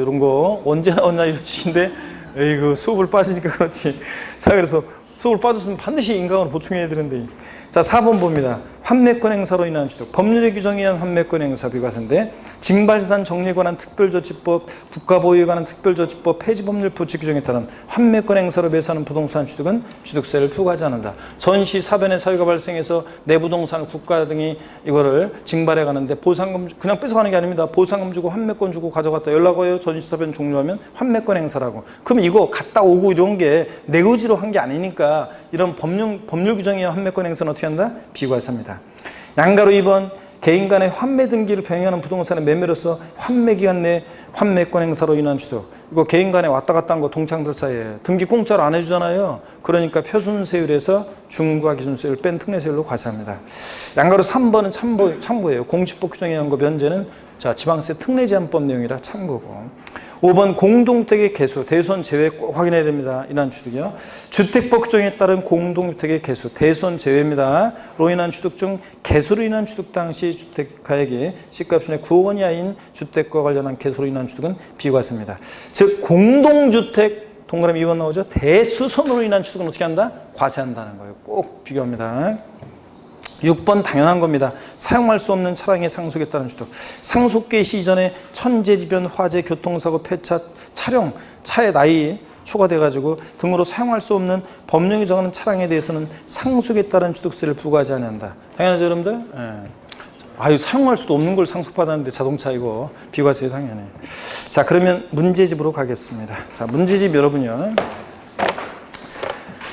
이런 거 언제 나왔나 이런 식인데 에이그 수업을 빠지니까 그렇지. 자, 그래서 수업을 빠졌으면 반드시 인강으로 보충해야 되는데. 자, 4번 봅니다. 환매권 행사로 인한 취득. 법률의 규정에 의한 환매권 행사 비과세인데 징발재산 정리에 관한 특별조치법, 국가보유에 관한 특별조치법, 폐지법률 부칙 규정에 따른 환매권 행사로 배수하는 부동산 취득은 취득세를 부과하지 않는다. 전시 사변의 사유가 발생해서 내 부동산을 국가 등이 이거를 징발해 가는데 보상금 그냥 뺏어가는 게 아닙니다. 보상금 주고 환매권 주고 가져갔다 연락 와요. 전시 사변 종료하면 환매권 행사라고. 그럼 이거 갔다 오고 이런 게 내 의지로 한 게 아니니까 이런 법률 규정에 의한 환매권 행사는 어떻게 한다? 비과세입니다. 양가로 2번 개인 간의 환매 등기를 병행하는 부동산의 매매로서 환매 기간 내 환매권 행사로 인한 취득. 이거 개인 간에 왔다 갔다 한 거 동창들 사이에 등기 공짜로 안 해주잖아요. 그러니까 표준세율에서 중과 기준세율 뺀 특례세율로 과세합니다. 양가로 3번은 참고예요. 공시법 규정에 의한 거 면제는 자 지방세 특례제한법 내용이라 참고고. 5번 공동주택의 개수, 대손 제외 꼭 확인해야 됩니다. 인한 취득이요. 주택법 규정에 따른 공동주택의 개수, 대손 제외입니다. 로 인한 취득 중 개수로 인한 취득 당시 주택가액이 시가편의 9억 원 이하인 주택과 관련한 개수로 인한 취득은 비과세입니다. 즉 공동주택 동그라미 2번 나오죠. 대수선으로 인한 취득은 어떻게 한다? 과세한다는 거예요. 꼭 비교합니다. 6번 당연한 겁니다. 사용할 수 없는 차량의 상속에 따른 취득. 상속 개시 이전에 천재지변, 화재, 교통사고, 폐차, 촬영, 차의 나이 초과돼가지고 등으로 사용할 수 없는 법령이 정하는 차량에 대해서는 상속에 따른 취득세를 부과하지 않는다. 당연하죠, 여러분들? 예. 아유, 사용할 수도 없는 걸 상속받았는데 자동차 이거 비과세 당연히. 자, 그러면 문제집으로 가겠습니다. 자, 문제집 여러분요.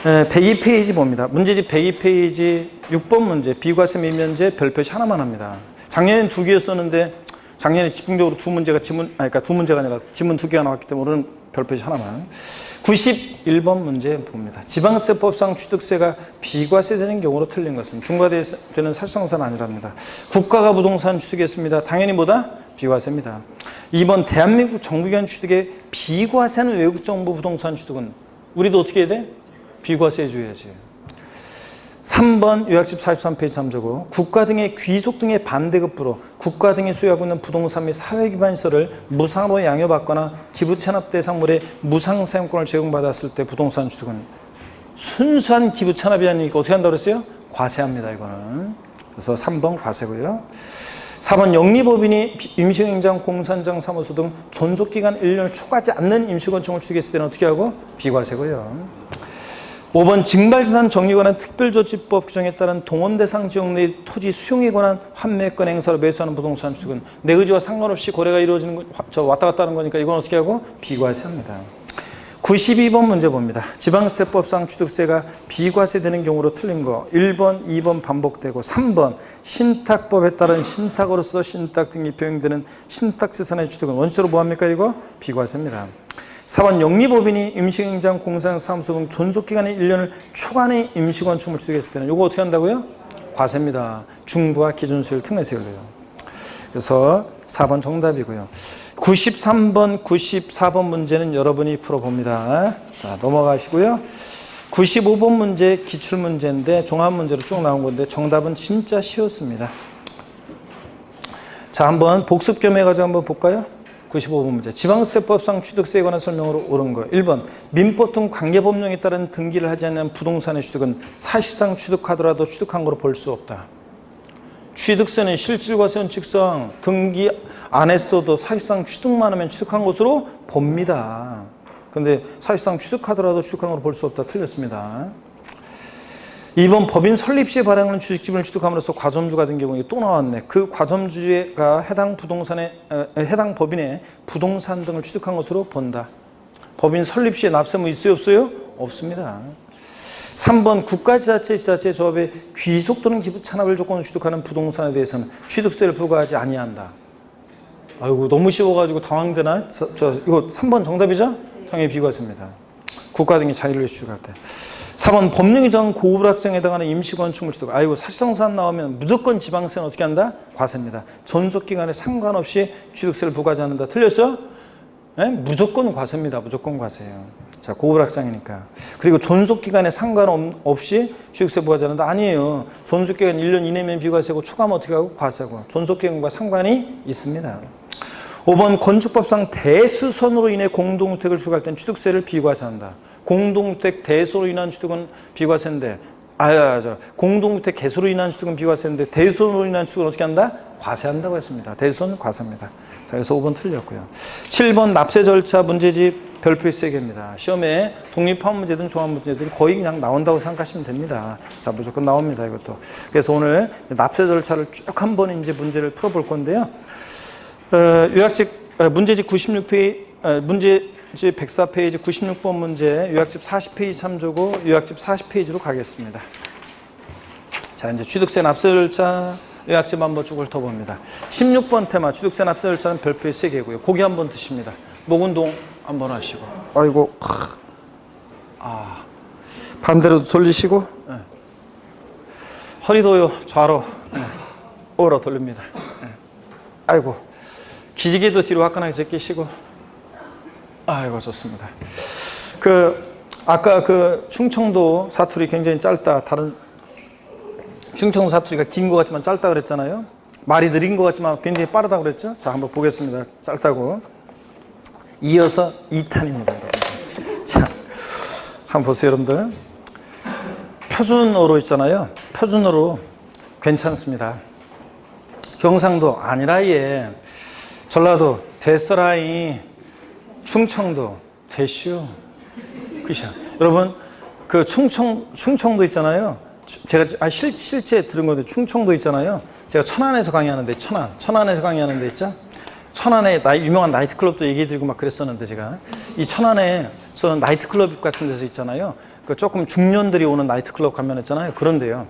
102페이지 봅니다. 문제집 102페이지 6번 문제, 비과세 미면제 별표시 하나만 합니다. 작년엔 2개였었는데 작년에 집중적으로 두 문제가 아니라 지문 2개가 나왔기 때문에 오늘은 별표시 하나만. 91번 문제 봅니다. 지방세법상 취득세가 비과세되는 경우로 틀린 것은 중과되는 사실상사는 아니랍니다. 국가가 부동산 취득했습니다. 당연히 뭐다? 비과세입니다. 2번 대한민국 정부기관 취득에 비과세는 외국 정부 부동산 취득은 우리도 어떻게 해야 돼? 비과세 해줘야지. 3번 요약집 43페이지 3조고 국가 등의 귀속 등의 반대급부로 국가 등이 소유하고 있는 부동산 및 사회기반시설을 무상으로 양효받거나 기부찬압 대상물의 무상사용권을 제공받았을 때 부동산 취득은 순수한 기부찬압이 아니니까 어떻게 한다고 그랬어요? 과세합니다. 이거는. 그래서 3번 과세고요. 4번 영리법인이 임시행장, 공사장, 사무소 등 존속기간 1년을 초과하지 않는 임시건축을 취득했을 때는 어떻게 하고? 비과세고요. 5번 징발지산 정리에 관한 특별조치법 규정에 따른 동원대상 지역 내 토지 수용에 관한 환매권 행사로 매수하는 부동산 취득은 내 의지와 상관없이 거래가 이루어지는 거, 왔다 갔다 하는 거니까 이건 어떻게 하고? 비과세합니다. 92번 문제 봅니다. 지방세법상 취득세가 비과세되는 경우로 틀린 거 1번, 2번 반복되고 3번 신탁법에 따른 신탁으로서 신탁 등이 병행되는 신탁재산의 취득은 원칙으로 뭐합니까? 이거? 비과세입니다. 4번 영리법인이 임시행장, 공사장, 사무소 등 존속기간의 1년을 초과한의 임시건축물 취득했을 때는 이거 어떻게 한다고요? 과세입니다. 중부와 기준세율, 특례세율로요. 그래서 4번 정답이고요. 93번, 94번 문제는 여러분이 풀어봅니다. 자, 넘어가시고요. 95번 문제 기출문제인데 종합문제로 쭉 나온 건데 정답은 진짜 쉬웠습니다. 자, 한번 복습 겸 해가지고 한번 볼까요? 95번 문제. 지방세법상 취득세에 관한 설명으로 옳은 거. 1번. 민법 등 관계법령에 따른 등기를 하지 않는 부동산의 취득은 사실상 취득하더라도 취득한 거로 볼 수 없다. 취득세는 실질과 현칙상 등기 안 했어도 사실상 취득만 하면 취득한 것으로 봅니다. 근데 사실상 취득하더라도 취득한 거로 볼 수 없다. 틀렸습니다. 2번 법인 설립 시에 발행하는 주식지분을 취득함으로써 과점주가 된 경우에 또 나왔네. 그 과점주가 해당 법인의 부동산 등을 취득한 것으로 본다. 법인 설립 시에 납세무 있어요? 없어요? 없습니다. 3번 국가지자체, 지자체 조합의 귀속 또는 기부 찬압을 조건으로 취득하는 부동산에 대해서는 취득세를 부과하지 아니한다. 아이고 너무 쉬워가지고 당황되나? 이거 3번 정답이죠? 당연히 비과세입니다. 국가 등의 자유를 취득할 때. 4번 법령이 정한 고불확정에 해당하는 임시건축물 취득. 아이고 사실상산 나오면 무조건 지방세는 어떻게 한다? 과세입니다. 존속기간에 상관없이 취득세를 부과하지 않는다. 틀렸죠? 네? 무조건 과세입니다. 무조건 과세예요. 자, 고불확정이니까. 그리고 존속기간에 상관없이 취득세 부과하지 않는다. 아니에요. 존속기간 1년 이내면 비과세고 초과하면 어떻게 하고? 과세고. 존속기간과 상관이 있습니다. 5번 건축법상 대수선으로 인해 공동주택을 취득할 때는 취득세를 비과세한다. 공동주택 대수로 인한 취득은 비과세인데 공동주택 개수로 인한 취득은 비과세인데 대수로 인한 취득은 어떻게 한다? 과세한다고 했습니다. 대수는 과세입니다. 자, 그래서 5번 틀렸고요. 7번 납세 절차 문제집 별표 3개입니다. 시험에 독립학 문제든 종합 문제든 거의 그냥 나온다고 생각하시면 됩니다. 자, 무조건 나옵니다. 이것도. 그래서 오늘 납세 절차를 쭉 한번 이제 문제를 풀어볼 건데요. 요약집 문제집 96페이지 문제집 104페이지 96번 문제 요약집 40페이지 3조고 요약집 40페이지로 가겠습니다. 자, 이제 취득세 납세 절차 요약집 한번 쭉 훑어봅니다. 16번 테마 취득세 납세 절차는 별표의 3개고요. 고기 한번 드십니다. 목운동 한번 하시고. 아이고. 아. 반대로도 돌리시고. 네. 허리도요, 좌로. 네. 오로 돌립니다. 네. 아이고. 기지개도 뒤로 화끈하게 제끼시고. 아이고, 좋습니다. 아까 충청도 사투리 굉장히 짧다. 충청도 사투리가 긴 것 같지만 짧다 그랬잖아요. 말이 느린 것 같지만 굉장히 빠르다고 그랬죠. 자, 한번 보겠습니다. 짧다고. 이어서 2탄입니다, 여러분. 자, 한번 보세요, 여러분들. 표준어로 있잖아요. 표준어로 괜찮습니다. 경상도 아니라예, 전라도 됐어라이, 충청도 됐슈. 그죠? 여러분, 충청도 있잖아요. 제가 실제 들은 건데 충청도 있잖아요. 제가 천안에서 강의하는데, 천안에서 강의하는데 있죠? 천안에 유명한 나이트클럽도 얘기해드리고 막 그랬었는데, 제가 이 천안에 저는 나이트클럽 같은 데서 있잖아요. 조금 중년들이 오는 나이트클럽 가면 있잖아요. 그런데요,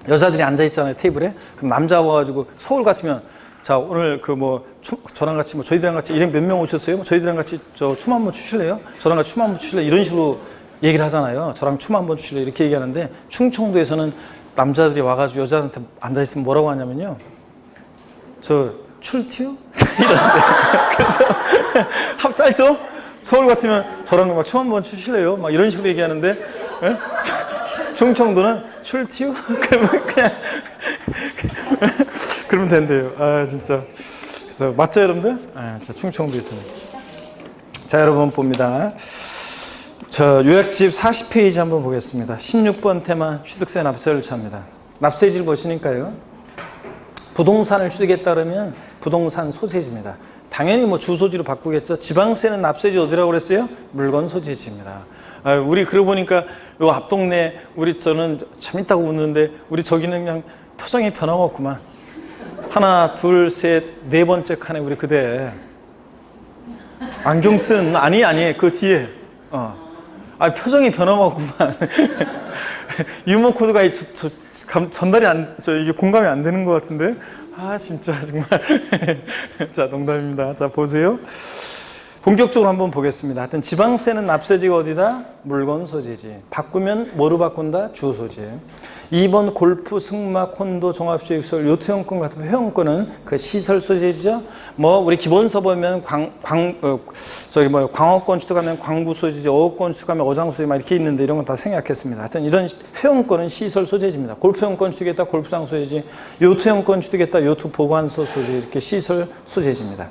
여자들이 앉아있잖아요, 테이블에. 그럼 남자 와가지고, 서울 같으면, 자, 오늘 저랑 같이, 저희들이랑 같이, 이런 몇 명 오셨어요? 저희들이랑 같이 춤 한번 추실래요? 저랑 같이 춤 한번 추실래요? 이런 식으로 얘기를 하잖아요. 저랑 춤 한번 추실래요? 이렇게 얘기하는데, 충청도에서는 남자들이 와가지고 여자한테 앉아있으면 뭐라고 하냐면요. 출티요? 이러는데. 그래서, 합달죠? 서울 같으면 저랑 막 춤 한번 추실래요? 막 이런 식으로 얘기하는데, 예? 충청도는 출티요? 그러면 그냥, 그러면 된대요. 아, 진짜. 그래서, 맞죠, 여러분들? 아, 자, 충청도에서는. 자, 여러분 봅니다. 요약집 40페이지 한번 보겠습니다. 16번 테마, 취득세 납세 절차입니다. 납세지를 보시니까요. 부동산을 취득했다 그러면 부동산 소재지입니다. 당연히 주소지로 바꾸겠죠. 지방세는 납세지 어디라고 그랬어요? 물건 소재지입니다. 우리 그러고 보니까 요 앞 동네 저는 재밌다고 웃는데 우리 저기는 그냥 표정이 변화가 없구만. 하나, 둘, 셋, 네 번째 칸에 우리 그대 안경 쓴 아니 그 뒤에 표정이 변화가 없구만. 유머 코드가 전달이 이게 공감이 안 되는 것 같은데. 아, 진짜 정말. 자, 농담입니다. 자, 보세요. 본격적으로 한번 보겠습니다. 하여튼 지방세는 납세지가 어디다? 물건 소재지. 바꾸면 뭐로 바꾼다? 주소지. 2번 골프, 승마, 콘도, 종합주택시설, 요트용권 같은 회원권은 그 시설 소재지죠. 우리 기본서 보면 광어권 취득하면 광부 소재지, 어업권 취득하면 어장 소재지 막 이렇게 있는데 이런 건 다 생략했습니다. 하여튼 이런 회원권은 시설 소재지입니다. 골프용권 취득했다, 골프장 소재지. 요트용권 취득했다, 요트 보관소 소재, 이렇게 시설 소재지입니다.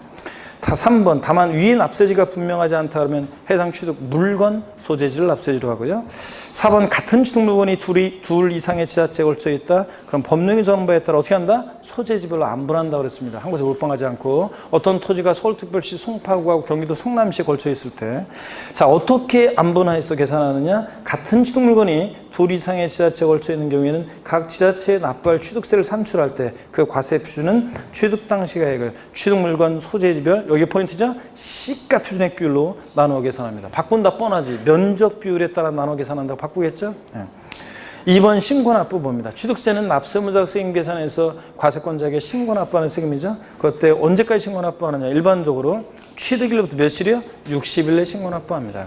3번, 다만 위의 납세지가 분명하지 않다 그러면 해당 취득 물건 소재지를 납세지로 하고요. 4번, 같은 취득 물건이 둘 이상의 지자체에 걸쳐 있다. 그럼 법령이 정한 바에 따라 어떻게 한다? 소재지별로 안분한다 그랬습니다. 한 곳에 몰빵하지 않고. 어떤 토지가 서울특별시 송파구하고 경기도 성남시에 걸쳐 있을 때, 자, 어떻게 안분해서 계산하느냐? 같은 취득 물건이 둘 이상의 지자체에 걸쳐 있는 경우에는 각 지자체에 납부할 취득세를 산출할 때 그 과세 표준은 취득 당시 가액을 취득 물건 소재지별, 여기 포인트죠? 시가 표준액 비율로 나누어 계산합니다. 바꾼다 뻔하지. 면적 비율에 따라 나누어 계산한다고 바꾸겠죠? 네. 2번 신고납부 봅니다. 취득세는 납세무작 세금 계산에서 과세권자에게 신고납부하는 세금이죠. 그때 언제까지 신고납부하느냐? 일반적으로 취득일로부터 며칠이요? 60일 내 신고납부합니다.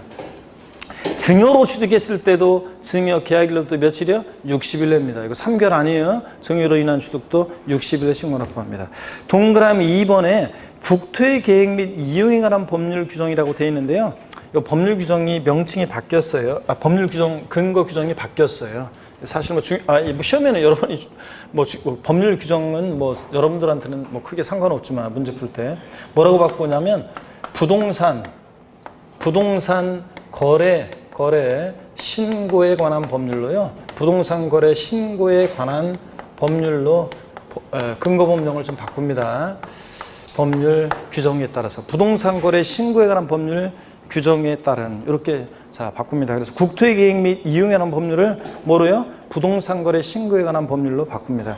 증여로 취득했을 때도 증여 계약일로부터 며칠이요? 60일 내입니다. 이거 3개월 아니에요. 증여로 인한 취득도 60일에 신고납부합니다. 동그라미 2번에 국토의 계획 및 이용에 관한 법률 규정이라고 되어 있는데요. 이 법률 규정이 명칭이 바뀌었어요. 법률 규정 근거 규정이 바뀌었어요. 사실 시험에는 여러 번이 법률 규정은 여러분들한테는 크게 상관없지만 문제 풀 때 뭐라고 바꾸냐면 부동산 거래 신고에 관한 법률로요. 부동산 거래 신고에 관한 법률로 근거 법령을 좀 바꿉니다. 법률 규정에 따라서 부동산 거래 신고에 관한 법률 규정에 따른 이렇게 바꿉니다. 그래서 국토의 계획 및 이용에 관한 법률을 뭐로요? 부동산 거래 신고에 관한 법률로 바꿉니다.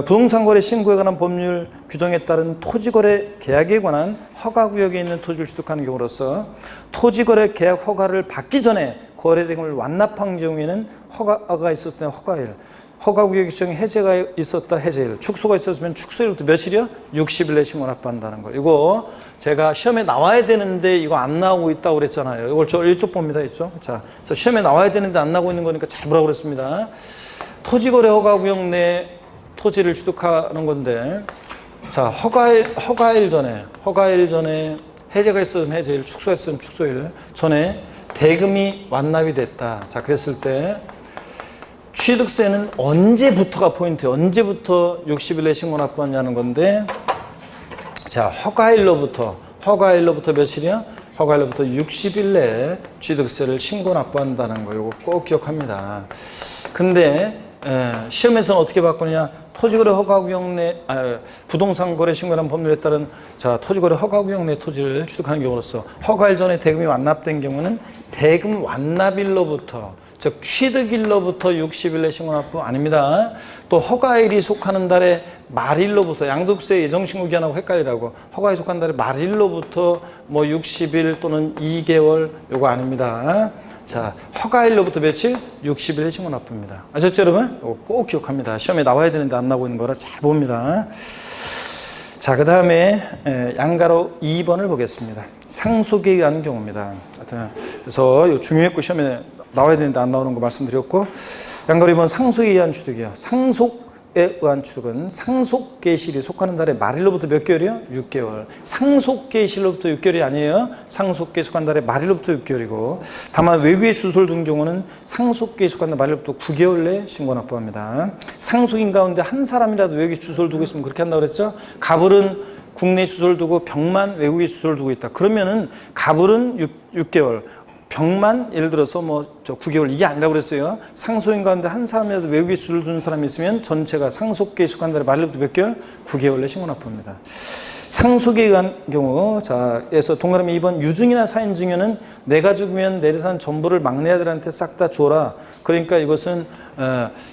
부동산 거래 신고에 관한 법률 규정에 따른 토지 거래 계약에 관한 허가 구역에 있는 토지를 취득하는 경우로서 토지 거래 계약 허가를 받기 전에 거래 대금을 완납한 경우에는 허가가 있었을 때 허가일, 허가구역 일정에 해제가 있었다. 해제일. 축소가 있었으면 축소일부터 며칠이요? 60일 내 신고 납부한다는 거. 이거 제가 시험에 나와야 되는데 이거 안 나오고 있다고 그랬잖아요. 이걸 저 이쪽 봅니다. 이쪽. 자, 그래서 시험에 나와야 되는데 안 나오고 있는 거니까 잘 보라고 그랬습니다. 토지거래 허가구역 내 토지를 취득하는 건데, 자, 허가일 전에 해제가 있으면 해제일, 축소가 있으면 축소일 전에 대금이 완납이 됐다. 자, 그랬을 때 취득세는 언제부터가 포인트예요. 언제부터 60일 내 신고 납부하냐는 건데, 자, 허가일로부터 며칠이야? 허가일로부터 60일 내에 취득세를 신고 납부한다는 거. 이거 꼭 기억합니다. 근데 시험에서는 어떻게 바꾸느냐? 토지거래 허가구역 내 부동산 거래 신고라는 법률에 따른 자 토지거래 허가구역 내 토지를 취득하는 경우로서 허가일 전에 대금이 완납된 경우는 대금 완납일로부터 즉 취득일로부터 60일 내 신고 납부 아닙니다. 또 허가일이 속하는 달의 말일로부터 양도세 예정신고 기한하고 헷갈리라고 허가일이 속한 달의 말일로부터 뭐 60일 또는 2개월 요거 아닙니다. 자, 허가일로부터 며칠? 60일에 신고 납부입니다. 아셨죠, 여러분? 이거 꼭 기억합니다. 시험에 나와야 되는데 안 나오고 있는 거라 잘 봅니다. 자, 그 다음에 양가로 2번을 보겠습니다. 상속에 의한 경우입니다. 그래서 이 중요했고 시험에 나와야 되는데 안 나오는 거 말씀드렸고, 양가로 2번 상속에 의한 취득이요. 상속에 의한 취득은 상속계실이 속하는 달의 말일로부터 몇 개월이요? 6개월. 상속계실로부터 6개월이 아니에요. 상속계에 속한 달의 말일로부터 6개월이고, 다만 외국에 주소를 둔 경우는 상속계에 속한 달 말일로부터 9개월 내에 신고 납부합니다. 상속인 가운데 한 사람이라도 외국에 주소를 두고 있으면 그렇게 한다고 그랬죠? 갑을은 국내 주소를 두고 병만 외국에 주소를 두고 있다. 그러면은 갑을은 6개월. 병만 예를 들어서 뭐 저 9개월 이게 아니라고 그랬어요. 상속인 가운데 한 사람이라도 외국에 주소를 두는 사람이 있으면 전체가 상속계에 속한 달에 말일로부터 몇 개월? 9개월 내 신고 납부입니다. 상속에 의한 경우, 자, 그래서 동그라미 2번 유증이나 사인 증여는 내가 죽으면 내 재산 전부를 막내 아들한테 싹 다 줘라. 그러니까 이것은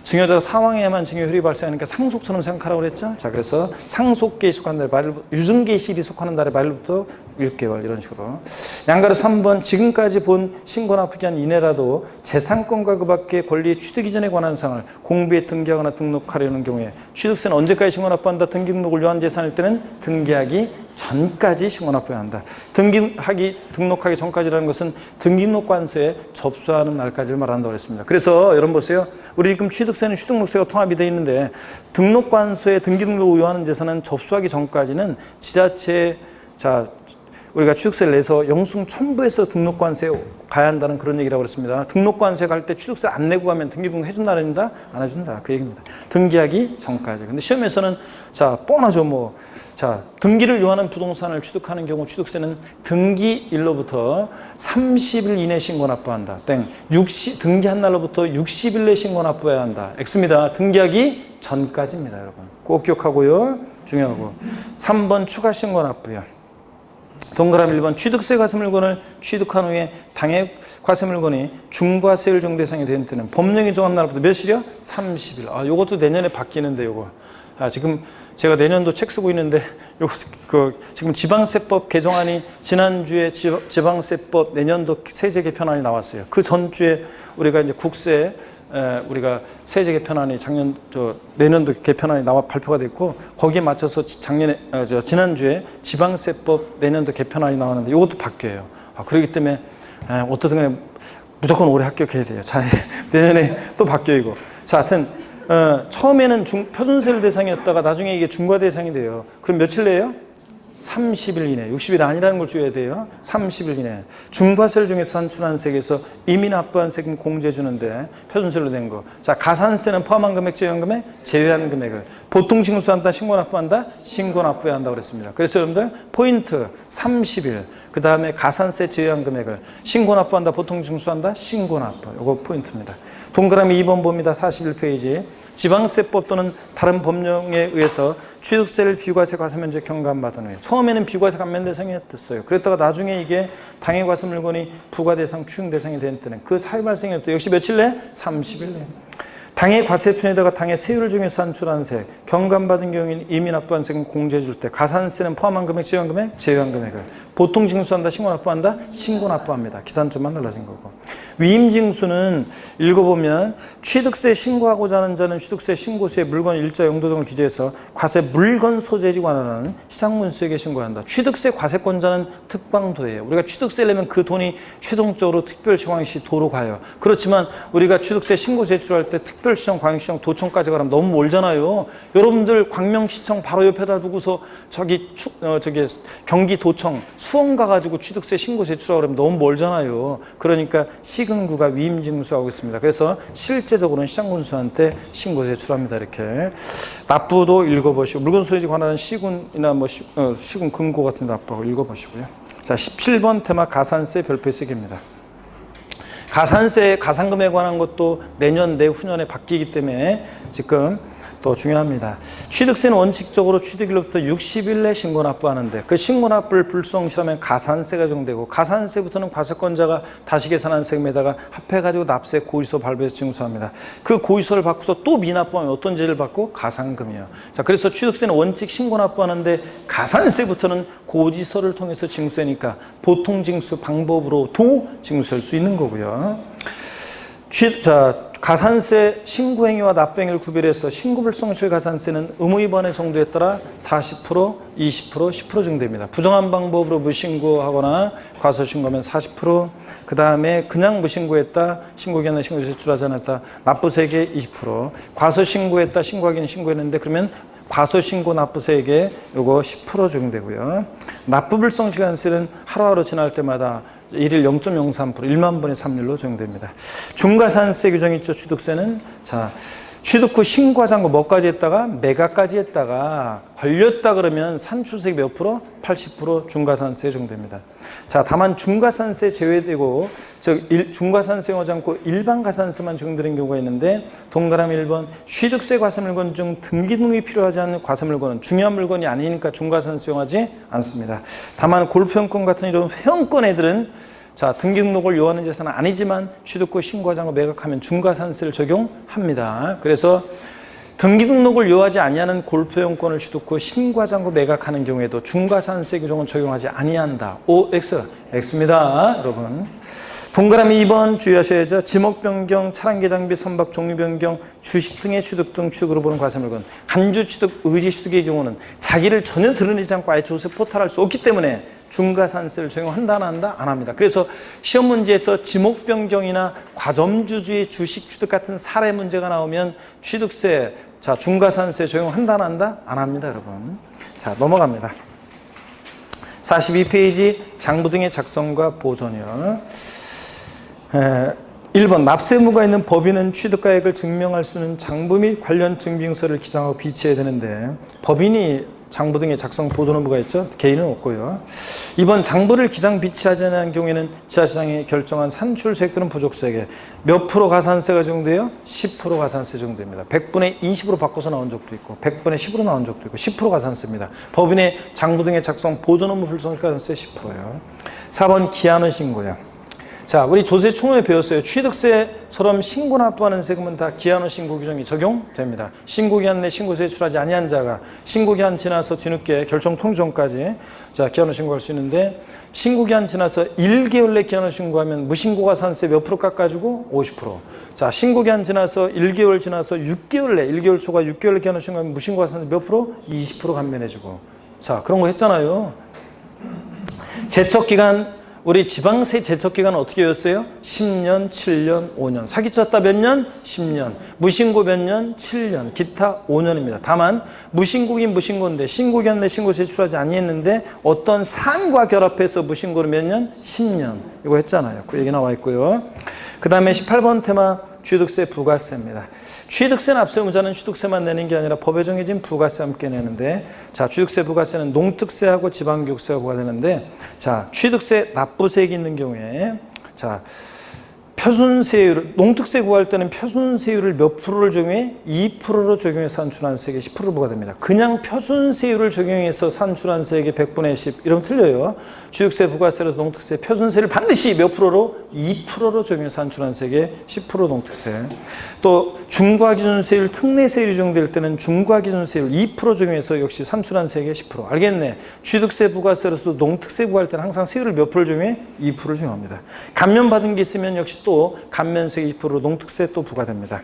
증여자가 사망해야만 증여효력이 발생하니까 상속처럼 생각하라고 그랬죠. 자, 그래서 상속계에 속한 달에 말일부터 유증계실이 속하는 달에 말일부터 6개월 이런 식으로. 양가로 3번 지금까지 본 신고 납부기한 이내라도 재산권과 그 밖의 권리의 취득 이전에 관한 사항을 공부에 등기하거나 등록하려는 경우에 취득세는 언제까지 신고 납부한다? 등기 등록을 요한 재산일 때는 등기하기 전까지 신고 납부해야 한다. 등록하기 전까지라는 것은 등기등록관서에 접수하는 날까지를 말한다고 했습니다. 그래서 여러분 보세요. 우리 지금 취득세는 취득록세가 통합이 되어 있는데 등록관서에 등기등록을 요하는 재산은 접수하기 전까지는 지자체 자 우리가 취득세를 내서 영수증 첨부해서 등록관세에 가야 한다는 그런 얘기라고 그랬습니다. 등록관세에 갈 때 취득세 안 내고 가면 등기등록 해준다 아닙니다? 안 해준다 그 얘기입니다. 등기하기 전까지. 근데 시험에서는 자 뻔하죠 뭐. 자, 등기를 요하는 부동산을 취득하는 경우 취득세는 등기일로부터 30일 이내 신고 납부한다. 등기한 날로부터 60일 내 신고 납부해야 한다. X입니다. 등기하기 전까지입니다, 여러분. 꼭 기억하고요. 중요하고. 3번 추가 신고 납부요. 동그라미 1번 취득세 과세물건을 취득한 후에 당해 과세물건이 중과세율 정 대상이 된 때는 법령이 정한 날부터 몇일이요? 30일. 아, 요것도 내년에 바뀌는데 요거. 아, 지금 제가 내년도 책 쓰고 있는데 지금 지방세법 개정안이 지난주에 지방세법 내년도 세제 개편안이 나왔어요. 그 전주에 우리가 이제 국세 우리가 세제 개편안이 내년도 개편안이 발표가 됐고 거기에 맞춰서 지난주에 지방세법 내년도 개편안이 나왔는데 이것도 바뀌어요. 그렇기 때문에 어떻든 간에 무조건 올해 합격해야 돼요. 자, 내년에 또 바뀌어 이거. 자, 하여튼 처음에는 표준세율 대상이었다가 나중에 이게 중과 대상이 돼요. 그럼 며칠 내요? 30일 이내. 60일 아니라는 걸 줘야 돼요. 30일 이내. 중과세율 중에서 산출한 세액에서 이미 납부한 세금 공제해 주는데 표준세율로 된 거. 자, 가산세는 포함한 금액, 제외한 금액, 제외한 금액을 보통 징수한다, 신고 납부한다, 신고 납부해야 한다고 그랬습니다. 그래서 여러분들 포인트 30일. 그 다음에 가산세 제외한 금액을 신고 납부한다, 보통 징수한다, 신고 납부. 이거 포인트입니다. 동그라미 2번 봅니다. 41페이지. 지방세법 또는 다른 법령에 의해서 취득세를 비과세 과세면제 경감받은 후에 처음에는 비과세 감면 대상이었어요. 그랬다가 나중에 이게 당해 과세 물건이 부과 대상, 추징 대상이 된 때는 그 사유 발생일 때 역시 며칠 내? 30일 내. 당해 과세편에다가 당해 세율을 정해서 산출한 세, 경감받은 경우에는 이미 납부한 세금 공제해 줄 때 가산세는 포함한 금액, 제외한 금액, 제외한 금액을 보통 징수한다, 신고 납부한다, 신고 납부합니다. 기산점만 달라진 거고. 위임징수는 읽어보면 취득세 신고하고자 하는 자는 취득세 신고서에 물건, 일자, 용도 등을 기재해서 과세 물건 소재에 관한 시상문서에게 신고한다. 취득세 과세권자는 특방도예요. 우리가 취득세를 내면 그 돈이 최종적으로 특별시광역시 도로 가요. 그렇지만 우리가 취득세 신고 제출할 때 특별시청, 광역시청, 도청까지 가면 너무 멀잖아요. 여러분들 광명시청 바로 옆에다 두고서 저기 경기도청 수원 가가지고 취득세 신고 제출하고 그러면 너무 멀잖아요. 그러니까 시군구가 위임징수하고 있습니다. 그래서 실제적으로는 시장군수한테 신고 제출합니다. 이렇게 납부도 읽어보시고 물건 소유에 관한 시군이나 뭐 시군 금고 같은 납부하고 읽어보시고요. 자, 17번 테마 가산세 별표세계입니다. 가산세, 가산금에 관한 것도 내년, 내후년에 바뀌기 때문에 지금 또 중요합니다. 취득세는 원칙적으로 취득일로부터 60일 내 신고 납부하는데 그 신고 납부를 불성실하면 가산세가 적용되고 가산세부터는 과세권자가 다시 계산한 세금에다가 합해가지고 납세 고지서 발부해서 징수합니다. 그 고지서를 받고서 또 미납부하면 어떤 죄를 받고? 가산금이요. 자, 그래서 취득세는 원칙 신고 납부하는데 가산세부터는 고지서를 통해서 징수하니까 보통 징수 방법으로도 징수할 수 있는 거고요. 가산세 신고행위와 납부행위를 구별해서 신고불성실 가산세는 의무위반의 정도에 따라 40%, 20%, 10% 정도입니다. 부정한 방법으로 무신고하거나 과소신고하면 40%, 그 다음에 그냥 무신고했다, 신고기한에 신고 제출하지 않았다, 납부세액의 20%, 과소신고했다, 신고하기는 신고했는데 그러면 과소신고 납부세액의 요거 10% 적용되고요. 납부불성실 가산세는 하루하루 지날 때마다 1일 0.03%, 1만 번의 3률로 적용됩니다. 중과산세 규정이 있죠. 취득세는. 자, 취득 후 신고하장고 뭐까지 했다가 매각까지 했다가 걸렸다 그러면 산출세액 몇 프로? 80% 중과산세에 적용됩니다. 자, 다만 중과산세 제외되고 중과산세 하지 않고 일반 가산세만 적용되는 경우가 있는데 동그라미 1번 취득세 과세물건 중 등기 등록이 필요하지 않은 과세물건은 중요한 물건이 아니니까 중과산세 사용하지 않습니다. 다만 골프용권 같은 이런 회원권 애들은 자, 등기 등록을 요하는 재산은 아니지만 취득 후 신고하지 않고 매각하면 중과산세를 적용합니다. 그래서 등기 등록을 요하지 아니하는 골프용권을 취득 후 신고하지 않고 매각하는 경우에도 중과산세 규정은 적용하지 아니한다. OX, X입니다. 여러분. 동그라미 2번 주의하셔야죠. 지목 변경, 차량계 장비, 선박 종류 변경, 주식 등의 취득 등 취득으로 보는 과세물건. 간주 취득, 의지 취득의 경우는 자기를 전혀 드러내지 않고 아예 조세 포탈할 수 없기 때문에 중과산세를 적용한다 안 한다? 안 합니다. 그래서 시험 문제에서 지목 변경이나 과점주주의 주식 취득 같은 사례 문제가 나오면 취득세, 자, 중과산세 적용한다 안 한다? 안 합니다, 여러분. 자, 넘어갑니다. 42페이지 장부 등의 작성과 보존이요. 1번 납세의무가 있는 법인은 취득가액을 증명할 수 있는 장부 및 관련 증빙서를 기장하고 비치해야 되는데 법인이 장부 등의 작성 보존 의무가 있죠. 개인은 없고요. 2번 장부를 기장 비치하지 않은 경우에는 지자시장이 결정한 산출세액들은 부족세액에 몇 프로 가산세가 적용돼요? 10% 가산세 적용됩니다. 100분의 20으로 바꿔서 나온 적도 있고 100분의 10으로 나온 적도 있고 10% 가산세입니다. 법인의 장부 등의 작성 보존 의무 불성실 가산세 10%요. 4번 기한은 신고요. 자, 우리 조세총론에 배웠어요. 취득세처럼 신고 납부하는 세금은 다 기한후 신고 규정이 적용됩니다. 신고기한 내 신고세 제출하지 아니한 자가 신고기한 지나서 뒤늦게 결정 통지 전까지 자, 기한후 신고할 수 있는데 신고기한 지나서 1개월 내 기한후 신고하면 무신고가산세 몇 프로 깎아주고 50%. 자, 신고기한 지나서 1개월 지나서 6개월 내 1개월 초과 6개월 내 기한후 신고하면 무신고가산세 몇 프로? 20% 감면해주고. 자, 그런 거 했잖아요. 제척기간 우리 지방세 제척기간은 어떻게 외웠어요? 10년, 7년, 5년. 사기쳤다 몇 년? 10년. 무신고 몇 년? 7년. 기타 5년입니다. 다만 무신고긴 무신고인데 신고기한 내 신고 제출하지 아니했는데 어떤 사안과 결합해서 무신고를 몇 년? 10년. 이거 했잖아요. 그 얘기 나와 있고요. 그 다음에 18번 테마 취득세 부가세입니다. 취득세 납세 의무자는 취득세만 내는 게 아니라 법에 정해진 부가세와 함께 내는데 자, 취득세 부가세는 농특세하고 지방교육세가 부과되는데 자, 취득세 납부세액이 있는 경우에 자, 표준세율, 농특세 구할 때는 표준세율을 몇 프로를 적용해? 2%로 적용해서 산출한 세액의 10% 부과됩니다. 그냥 표준세율을 적용해서 산출한 세액의 100분의 10 이러면 틀려요. 취득세, 부가세로서 농특세, 표준세를 반드시 몇 프로로? 2%로 적용해서 산출한 세액의 10% 농특세. 또 중과기준세율, 특례세율이 적용될 때는 중과기준세율 2% 적용해서 역시 산출한 세액의 10%. 알겠네. 취득세, 부가세로서 농특세 구할 때는 항상 세율을 몇 프로를 적용해? 2%를 적용합니다. 감면받은 게 있으면 역시 또 감면세 2% 농특세 또 부과됩니다.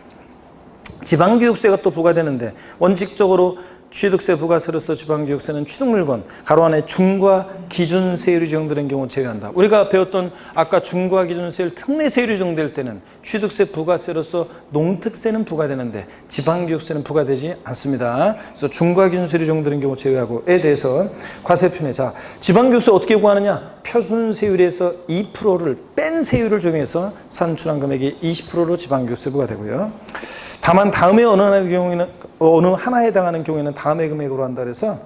지방교육세가 또 부과되는데 원칙적으로 취득세, 부가세로서 지방교육세는 취득물건 가로 안에 중과기준세율이 적용되는 경우 제외한다. 우리가 배웠던 아까 중과기준세율, 특례세율이 적용될 때는 취득세, 부가세로서 농특세는 부과되는데 지방교육세는 부과되지 않습니다. 그래서 중과기준세율이 적용되는 경우 제외하고에 대해서 과세편에 자 지방교육세 어떻게 구하느냐? 표준세율에서 2%를 뺀 세율을 적용해서 산출한 금액이 20%로 지방교육세 부과되고요. 다만 다음에 어느 하나에 해당하는 경우에는 다음의 금액으로 한다 그래서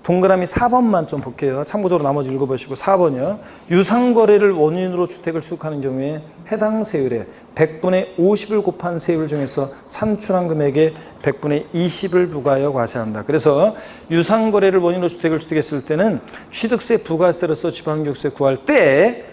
동그라미 4번만 좀 볼게요. 참고적으로 나머지 읽어보시고 4번이요. 유상거래를 원인으로 주택을 취득하는 경우에 해당 세율에 100분의 50을 곱한 세율을 정해서 산출한 금액의 100분의 20을 부과하여 과세한다. 그래서 유상거래를 원인으로 주택을 취득했을 때는 취득세, 부가세로서 지방교육세 구할 때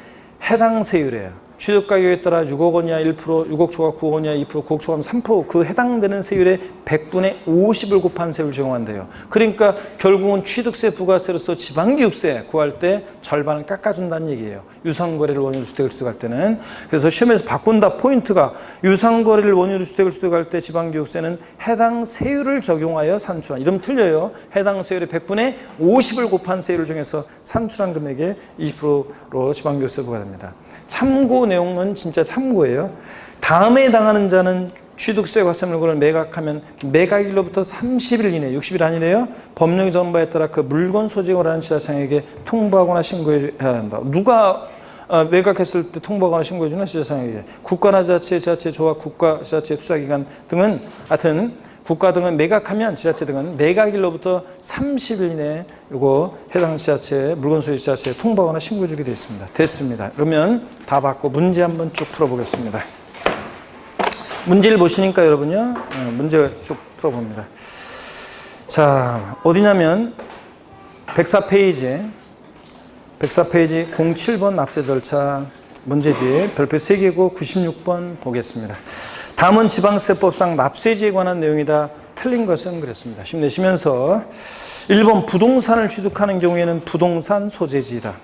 해당 세율에 취득가격에 따라 6억 원이야 1%, 6억 초과 9억 원이야 2%, 9억 초과하면 3%그 해당되는 세율의 100분의 50을 곱한 세율을 적용한대요. 그러니까 결국은 취득세, 부가세로서 지방교육세 구할 때 절반을 깎아준다는 얘기예요. 유상거래를 원인으로 주택을 취득할 때는. 그래서 시험에서 바꾼다 포인트가 유상거래를 원인으로 주택을 취득할 때 지방교육세는 해당 세율을 적용하여 산출한, 이러면 틀려요. 해당 세율의 100분의 50을 곱한 세율을 정해서 산출한 금액의 20%로 지방교육세 부과됩니다. 참고 내용은 진짜 참고예요. 다음에 해당하는 자는 취득세 과세물건을 매각하면 매각일로부터 30일 이내, 60일 아니래요? 법령이 정한 바에 따라 그 물건 소지를 하는 지자청에게 통보하거나 신고해야 한다. 누가 매각했을 때 통보하거나 신고해주는 지자청에게. 국가나 지자체, 지자체 조합, 국가, 지자체 투자기관 등은 하여튼 국가 등은 매각하면 지자체 등은 매각일로부터 30일 이내에 이거 해당 지자체, 물건 소유 지자체에 통보하거나 신고해주게 되어 있습니다. 됐습니다. 그러면 다 받고 문제 한번 쭉 풀어보겠습니다. 문제를 보시니까 여러분요, 문제 쭉 풀어봅니다. 자, 어디냐면 104페이지 07번 납세 절차 문제지 별표 3개고 96번 보겠습니다. 다음은 지방세법상 납세지에 관한 내용이다. 틀린 것은 그랬습니다. 힘내시면서 1번 부동산을 취득하는 경우에는 부동산 소재지이다.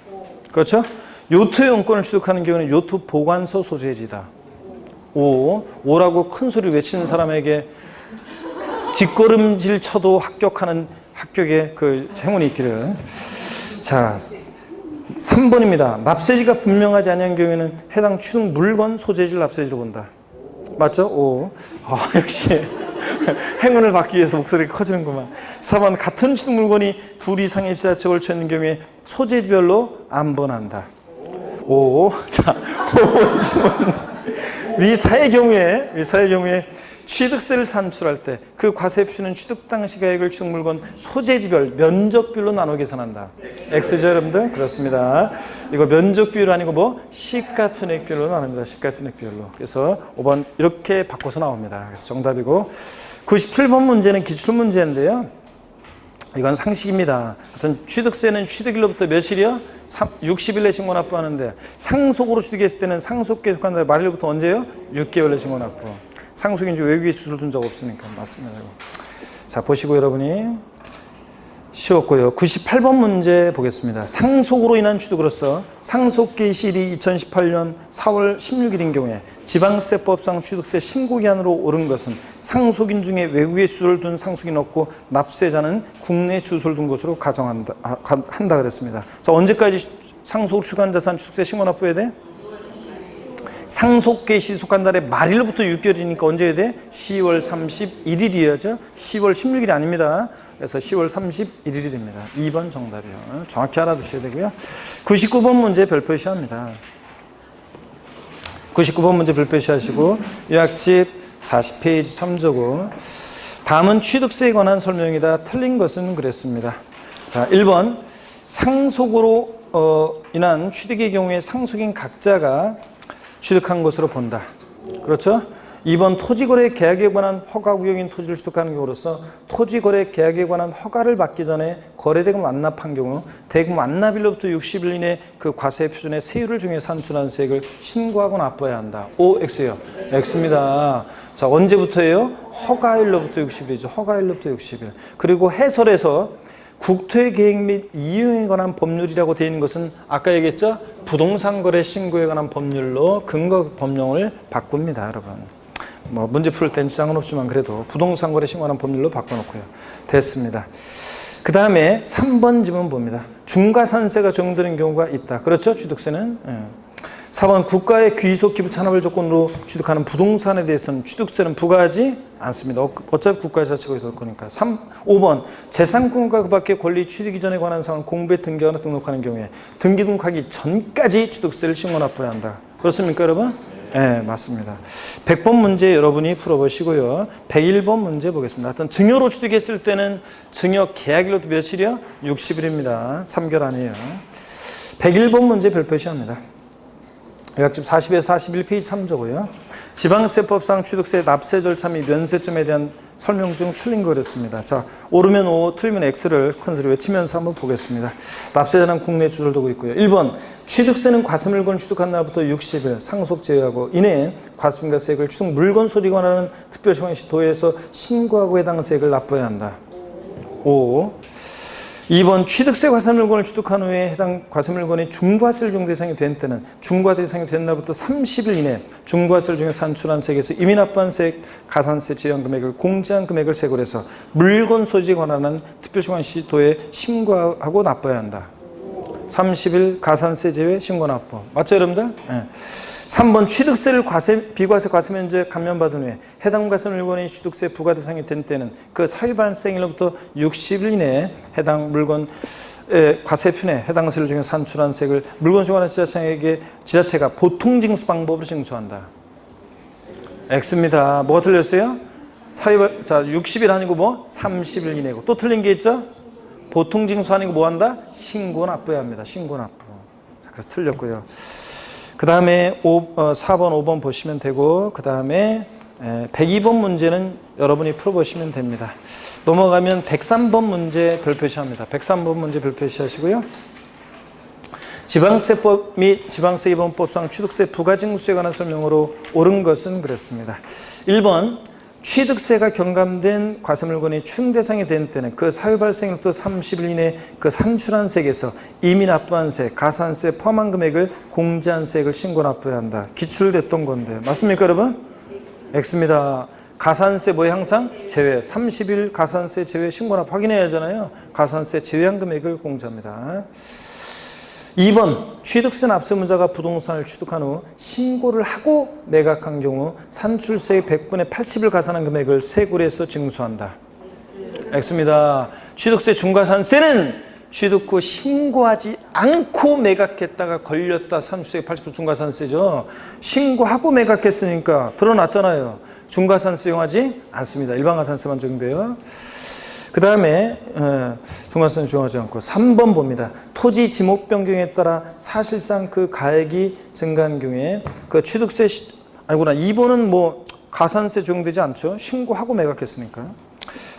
그렇죠? 요트 용권을 취득하는 경우에는 요트 보관소 소재지이다. 5라고 큰 소리 외치는 사람에게 뒷걸음질 쳐도 합격하는 합격의 그 행운이 있기를. 자, 3번입니다. 납세지가 분명하지 않은 경우에는 해당 취득 물건 소재지를 납세지로 본다. 맞죠? 5. 역시 행운을 받기 위해서 목소리가 커지는구만. 4번 같은 취득 물건이 둘 이상의 지자체에 걸쳐 있는 경우에 소재지별로 안번한다. 5. 자, 5번은 위사의 경우에 취득세를 산출할 때 그 과세표시는 취득 당시 가액을 취득 물건 소재지별, 면적별로 나눠 계산한다. X죠, 여러분들? 그렇습니다. 이거 면적 비율 아니고 뭐 시가 편액별로 나눕니다. 시가 편액별로. 그래서 5번 이렇게 바꿔서 나옵니다. 그래서 정답이고 97번 문제는 기출문제인데요. 이건 상식입니다. 하여튼 취득세는 취득일로부터 며칠이요? 60일 내 신고 납부하는데 상속으로 취득했을 때는 상속기에 속한 날 말일부터 언제요? 6개월 내 신고 납부. 상속인지 외국에 주소를 둔 적 없으니까 맞습니다. 자, 보시고 여러분이 쉬웠고요. 98번 문제 보겠습니다. 상속으로 인한 취득으로서 상속 개시일이 2018년 4월 16일인 경우에 지방세법상 취득세 신고기한으로 옳은 것은 상속인 중에 외국에 주소를 둔 상속인 없고 납세자는 국내 주소를 둔 것으로 가정한다 한다 그랬습니다. 자, 언제까지 상속으로 취득한 자산 취득세 신고 납부해야 돼? 상속 개시 속한 달의 말일부터 6개월이니까 언제 해야 돼? 10월 31일이어죠. 10월 16일이 아닙니다. 그래서 10월 31일이 됩니다. 2번 정답이요. 정확히 알아두셔야 되고요. 99번 문제 별표시합니다. 99번 문제 별표시하시고 요약집 40페이지 참조고 다음은 취득세에 관한 설명이다. 틀린 것은 그랬습니다. 자, 1번 상속으로 인한 취득의 경우에 상속인 각자가 취득한 것으로 본다. 그렇죠? 2번 토지거래 계약에 관한 허가구역인 토지를 취득하는 경우로서 토지거래 계약에 관한 허가를 받기 전에 거래대금 완납한 경우 대금 완납일로부터 60일 이내 그 과세 표준의 세율을 중에 산출한 세액을 신고하고 납부해야 한다. O, X요. X입니다. 자, 언제부터예요? 허가일로부터 60일이죠. 허가일로부터 60일. 그리고 해설에서 국토의 계획 및 이용에 관한 법률이라고 되어 있는 것은 아까 얘기했죠? 부동산 거래 신고에 관한 법률로 근거 법령을 바꿉니다, 여러분. 뭐 문제 풀 땐 지장은 없지만 그래도 부동산 거래 신고에 관한 법률로 바꿔놓고요. 됐습니다. 그 다음에 3번 지문 봅니다. 중과산세가 적용되는 경우가 있다. 그렇죠? 취득세는. 4번 국가의 귀속 기부 찬합을 조건으로 취득하는 부동산에 대해서는 취득세는 부과하지 않습니다. 어차피 국가 자체가 될 거니까. 5번 재산권과 그 밖의 권리 취득 이전에 관한 사항을 공부에 등기하거나 등록하는 경우에 등기 등록하기 전까지 취득세를 신고 납부해야 한다. 그렇습니까, 여러분? 네, 맞습니다. 100번 문제 여러분이 풀어보시고요. 101번 문제 보겠습니다. 하여튼 증여로 취득했을 때는 증여 계약일로부터 며칠이요? 60일입니다. 3개월 아니에요. 101번 문제 별표 시험입니다. 요약집 40에서 41페이지 3조고요. 지방세법상 취득세 납세 절차 및 면세점에 대한 설명 중 틀린 거 그랬습니다. 자, 옳으면 O, 틀리면 X를 큰 소리 외치면서 한번 보겠습니다. 납세자는 국내 주절되고 있고요. 1번 취득세는 과세물건 취득한 날부터 60일 상속 제외하고 이내에 과세금과 세액을 취득 물건 소지에 관한 특별시황시 도에서 신고하고 해당 세액을 납부해야 한다. O. 2번 취득세 과세물건을 취득한 후에 해당 과세물건이 중과세를 중 대상이 된 때는 중과 대상이 된 날부터 30일 이내 중과세를 중에 산출한 세액에서 이미 납부한 세액, 가산세 제한 금액을 공제한 금액을 세고로 해서 물건 소지에 관한 특별시황시 도에 신고하고 납부해야 한다. 30일 가산세 제외 신고 납부. 맞죠, 여러분들? 네. 3번 취득세를 비과세 과세면제 감면받은 후에 해당 과세물건이 취득세 부과 대상이 된 때는 그 사유 발생일로부터 60일 이내에 해당 물건 과세편에 해당 세를 중에 산출한 세액을 물건 소유하는 지자체가 보통징수 방법으로 징수한다. X입니다. 뭐가 틀렸어요? 자, 60일 아니고 뭐? 30일 이내고. 또 틀린 게 있죠? 보통징수 아니고 뭐 한다? 신고 납부해야 합니다. 신고 납부. 자, 그래서 틀렸고요. 그 다음에 4번, 5번 보시면 되고 그 다음에 102번 문제는 여러분이 풀어보시면 됩니다. 넘어가면 103번 문제 별표시합니다. 103번 문제 별표시하시고요. 지방세법 및 지방세기본법상 취득세 부가징수에 관한 설명으로 옳은 것은 그렇습니다. 1번 취득세가 경감된 과세물건이 추징 대상이 된 때는 그 사유 발생일부터 30일 이내 그 산출한 세액에서 이미 납부한 세액, 가산세 포함한 금액을 공제한 세액을 신고 납부해야 한다. 기출됐던 건데 맞습니까, 여러분? X입니다. 가산세 뭐에 항상 제외, 30일 가산세 제외 신고 납부 확인해야 하잖아요. 가산세 제외한 금액을 공제합니다. 2번 취득세 납세문자가 부동산을 취득한 후 신고를 하고 매각한 경우 산출세의 100분의 80을 가산한 금액을 세굴에서 징수한다. X입니다. 취득세 중과산세는 취득 후 신고하지 않고 매각했다가 걸렸다. 산출세 80% 중과산세죠. 신고하고 매각했으니까 드러났잖아요. 중과산세 이용하지 않습니다. 일반가산세만 적용돼요. 그 다음에 중과세는 적용하지 않고 3번 봅니다. 토지 지목 변경에 따라 사실상 그 가액이 증가한 경우에 그 취득세 아니구나 2번은 뭐 가산세 적용되지 않죠. 신고하고 매각했으니까.